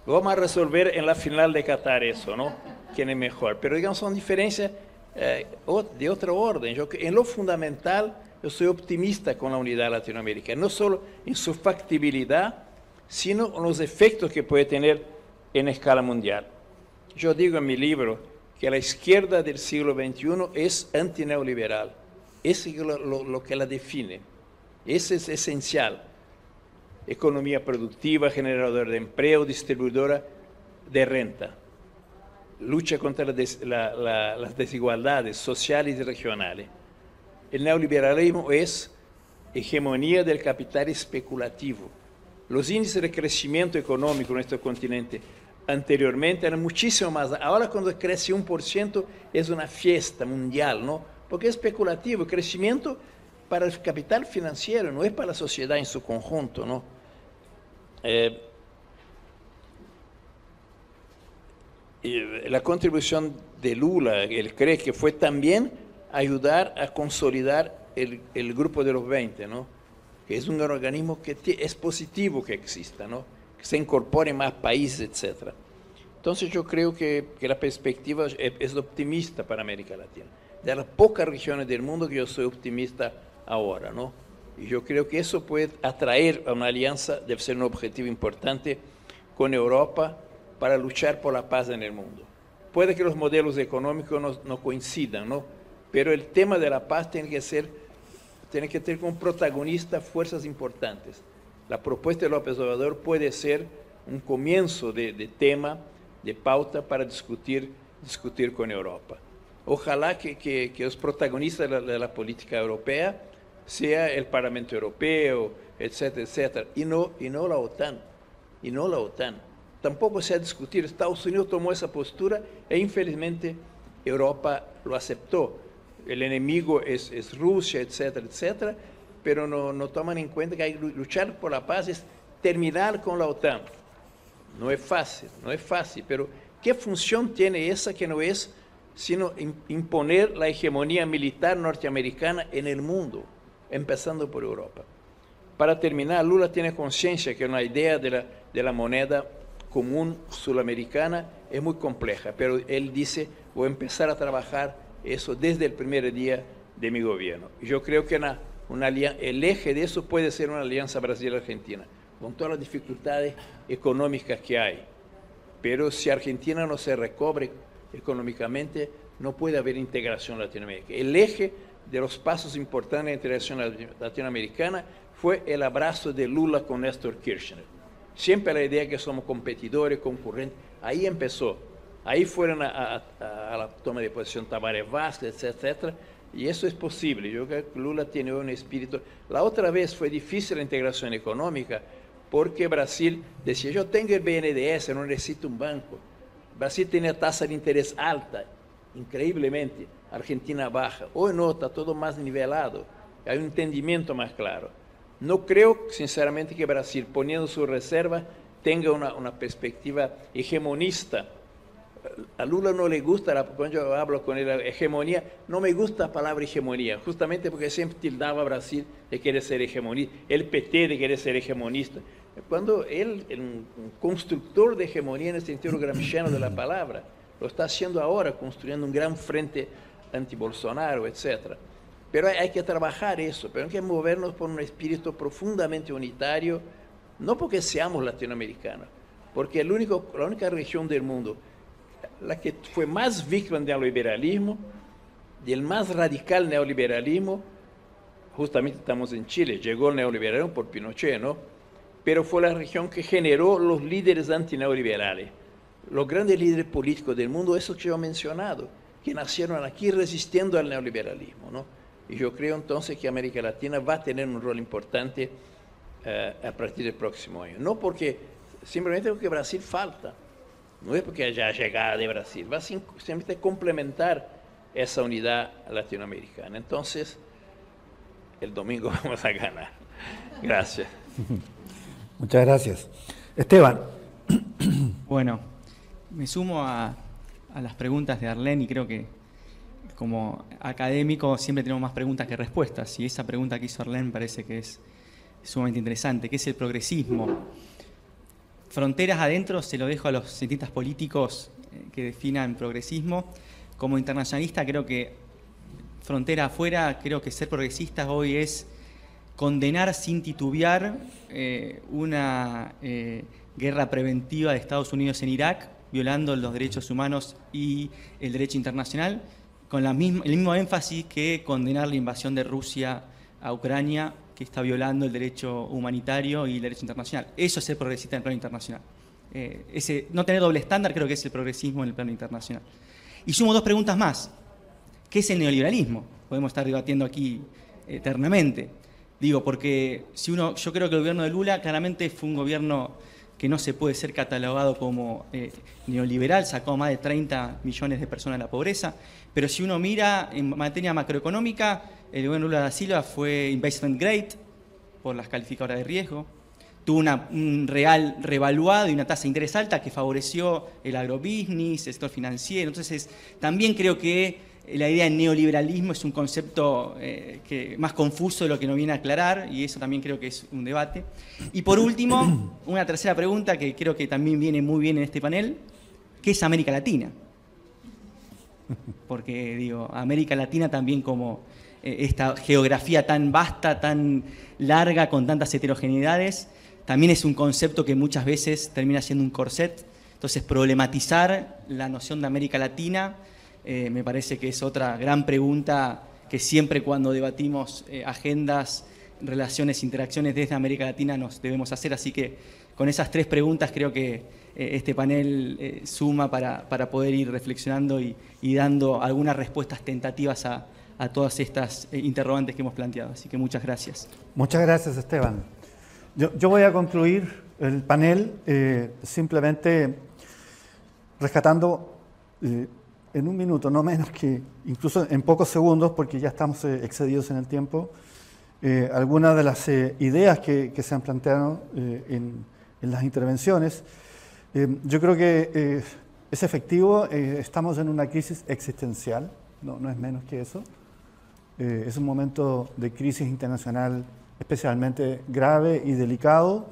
Vamos a resolver en la final de Qatar eso, ¿no? ¿Quién es mejor? Pero digamos, son diferencias de otro orden. En lo fundamental, yo soy optimista con la unidad latinoamericana, no solo en su factibilidad, sino en los efectos que puede tener en escala mundial. Yo digo en mi libro que la izquierda del siglo XXI es antineoliberal. Eso es lo que la define. Eso es esencial. Economía productiva, generadora de empleo, distribuidora de renta. Lucha contra las desigualdades sociales y regionales. El neoliberalismo es hegemonía del capital especulativo. Los índices de crecimiento económico en nuestro continente anteriormente eran muchísimo más. Ahora cuando crece 1% es una fiesta mundial, ¿no? Porque es especulativo. El crecimiento para el capital financiero, no es para la sociedad en su conjunto, ¿no? La contribución de Lula, él cree que fue también ayudar a consolidar el grupo de los 20, ¿no? Que es un organismo que es positivo que exista, ¿no? Que se incorporen más países, etc. Entonces yo creo que la perspectiva es optimista para América Latina. De las pocas regiones del mundo que yo soy optimista ahora, ¿no? Y yo creo que eso puede atraer a una alianza, debe ser un objetivo importante con Europa para luchar por la paz en el mundo. Puede que los modelos económicos no coincidan, ¿no? Pero el tema de la paz tiene que tener como protagonista fuerzas importantes. La propuesta de López Obrador puede ser un comienzo de tema, de pauta para discutir con Europa. Ojalá que los protagonistas de la política europea sea el Parlamento Europeo, etcétera, etcétera, y no la OTAN. Tampoco se ha discutido. Estados Unidos tomó esa postura e infelizmente Europa lo aceptó. El enemigo es Rusia, etcétera, etcétera, pero no toman en cuenta que hay que luchar por la paz, es terminar con la OTAN. No es fácil, pero ¿qué función tiene esa que no es sino imponer la hegemonía militar norteamericana en el mundo, empezando por Europa? Para terminar, Lula tiene conciencia que una idea de la moneda común sudamericana es muy compleja, pero él dice, voy a empezar a trabajar eso desde el primer día de mi gobierno. Yo creo que el eje de eso puede ser una alianza Brasil-Argentina, con todas las dificultades económicas que hay. Pero si Argentina no se recobre económicamente, no puede haber integración latinoamericana. El eje de los pasos importantes de la integración latinoamericana fue el abrazo de Lula con Néstor Kirchner. Siempre la idea que somos competidores, concurrentes, ahí empezó. Ahí fueron a la toma de posición Tabaré Vázquez, etcétera, y eso es posible. Yo creo que Lula tiene un espíritu. La otra vez fue difícil la integración económica porque Brasil decía, yo tengo el BNDES, no necesito un banco. Brasil tenía tasa de interés alta, increíblemente. Argentina baja. Hoy no, está todo más nivelado. Hay un entendimiento más claro. No creo, sinceramente, que Brasil, poniendo su reserva, tenga una perspectiva hegemonista. A Lula no le gusta, cuando yo hablo con él, la hegemonía, no me gusta la palabra hegemonía, justamente porque siempre tildaba a Brasil de querer ser hegemonista, el PT de querer ser hegemonista. Cuando él, un constructor de hegemonía en el sentido gramsciano de la palabra, lo está haciendo ahora, construyendo un gran frente anti-Bolsonaro, etc. Pero hay que trabajar eso, pero hay que movernos por un espíritu profundamente unitario, no porque seamos latinoamericanos, porque la única región del mundo, la que fue más víctima del neoliberalismo, del más radical neoliberalismo, justamente estamos en Chile, llegó el neoliberalismo por Pinochet, ¿no? Pero fue la región que generó los líderes antineoliberales, los grandes líderes políticos del mundo, esos que yo he mencionado, que nacieron aquí resistiendo al neoliberalismo, ¿no? Y yo creo entonces que América Latina va a tener un rol importante a partir del próximo año. No simplemente porque Brasil falta, no es porque haya llegada de Brasil, va a simplemente complementar esa unidad latinoamericana. Entonces, el domingo vamos a ganar. Gracias. Muchas gracias. Esteban. Bueno, me sumo a las preguntas de Arlene y creo que como académico siempre tenemos más preguntas que respuestas, y esa pregunta que hizo Arlene me parece que es sumamente interesante. ¿Qué es el progresismo? Fronteras adentro se lo dejo a los cientistas políticos que definan progresismo. Como internacionalista creo que frontera afuera, creo que ser progresistas hoy es condenar sin titubear una guerra preventiva de Estados Unidos en Irak, violando los derechos humanos y el derecho internacional, con el mismo énfasis que condenar la invasión de Rusia a Ucrania, que está violando el derecho humanitario y el derecho internacional. Eso es ser progresista en el plano internacional. No tener doble estándar creo que es el progresismo en el plano internacional. Y sumo dos preguntas más. ¿Qué es el neoliberalismo? Podemos estar debatiendo aquí eternamente. Digo, porque yo creo que el gobierno de Lula claramente fue un gobierno que no se puede ser catalogado como neoliberal, sacó más de 30 millones de personas de la pobreza, pero si uno mira en materia macroeconómica, el gobierno de Lula da Silva fue investment grade por las calificadoras de riesgo, tuvo un real revaluado y una tasa de interés alta que favoreció el agrobusiness, el sector financiero. Entonces, también creo que la idea de neoliberalismo es un concepto más confuso de lo que nos viene a aclarar, y eso también creo que es un debate. Y por último, una tercera pregunta que creo que también viene muy bien en este panel, ¿qué es América Latina? Porque digo, América Latina también como esta geografía tan vasta, tan larga, con tantas heterogeneidades, también es un concepto que muchas veces termina siendo un corset. Entonces, problematizar la noción de América Latina me parece que es otra gran pregunta que siempre cuando debatimos agendas, relaciones, interacciones desde América Latina nos debemos hacer. Así que con esas 3 preguntas creo que este panel suma para poder ir reflexionando y dando algunas respuestas tentativas a todas estas interrogantes que hemos planteado. Así que muchas gracias. Muchas gracias, Esteban. Yo voy a concluir el panel simplemente rescatando en un minuto, no menos que incluso en pocos segundos, porque ya estamos excedidos en el tiempo, algunas de las ideas que se han planteado en las intervenciones. Yo creo que es efectivo, estamos en una crisis existencial, no es menos que eso. Es un momento de crisis internacional especialmente grave y delicado.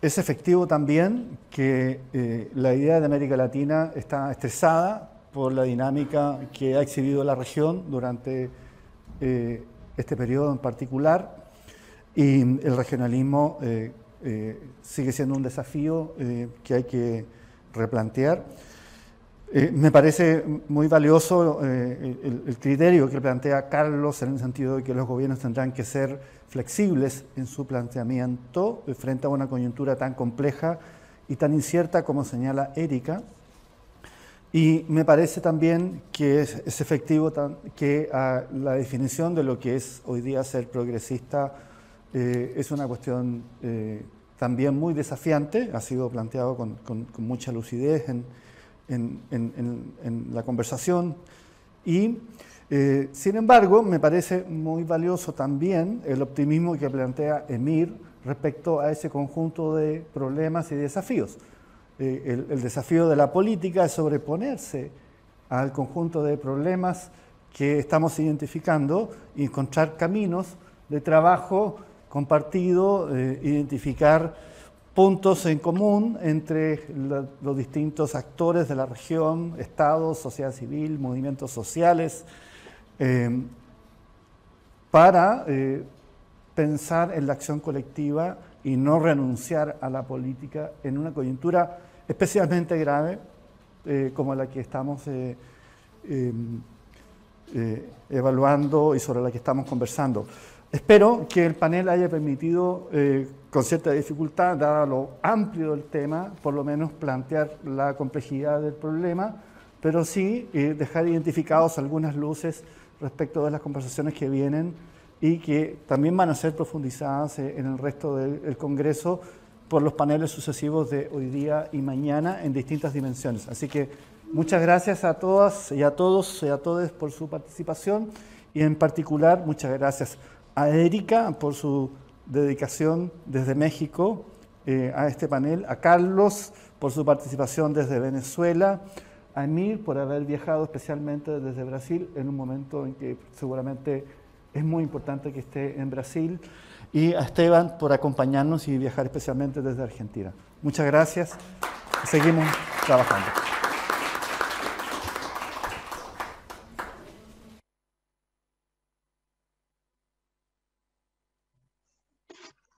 Es efectivo también que la idea de América Latina está estresada por la dinámica que ha exhibido la región durante este periodo en particular, y el regionalismo sigue siendo un desafío que hay que replantear. Me parece muy valioso el criterio que plantea Carlos, en el sentido de que los gobiernos tendrán que ser flexibles en su planteamiento frente a una coyuntura tan compleja y tan incierta como señala Erika. Y me parece también que es efectivo que la definición de lo que es hoy día ser progresista es una cuestión también muy desafiante, ha sido planteado con mucha lucidez en la conversación, y sin embargo me parece muy valioso también el optimismo que plantea Emir respecto a ese conjunto de problemas y desafíos. El desafío de la política es sobreponerse al conjunto de problemas que estamos identificando y encontrar caminos de trabajo compartido, identificar puntos en común entre los distintos actores de la región, estados, sociedad civil, movimientos sociales, para pensar en la acción colectiva y no renunciar a la política en una coyuntura especialmente grave como la que estamos evaluando y sobre la que estamos conversando. Espero que el panel haya permitido, con cierta dificultad, dado lo amplio del tema, por lo menos plantear la complejidad del problema, pero sí dejar identificados algunas luces respecto de las conversaciones que vienen y que también van a ser profundizadas en el resto del Congreso por los paneles sucesivos de hoy día y mañana en distintas dimensiones. Así que muchas gracias a todas y a todos y a todas por su participación, y en particular muchas gracias a Erika por su dedicación desde México a este panel, a Carlos por su participación desde Venezuela, a Emir por haber viajado especialmente desde Brasil en un momento en que seguramente es muy importante que esté en Brasil, y a Esteban por acompañarnos y viajar especialmente desde Argentina. Muchas gracias. Seguimos trabajando.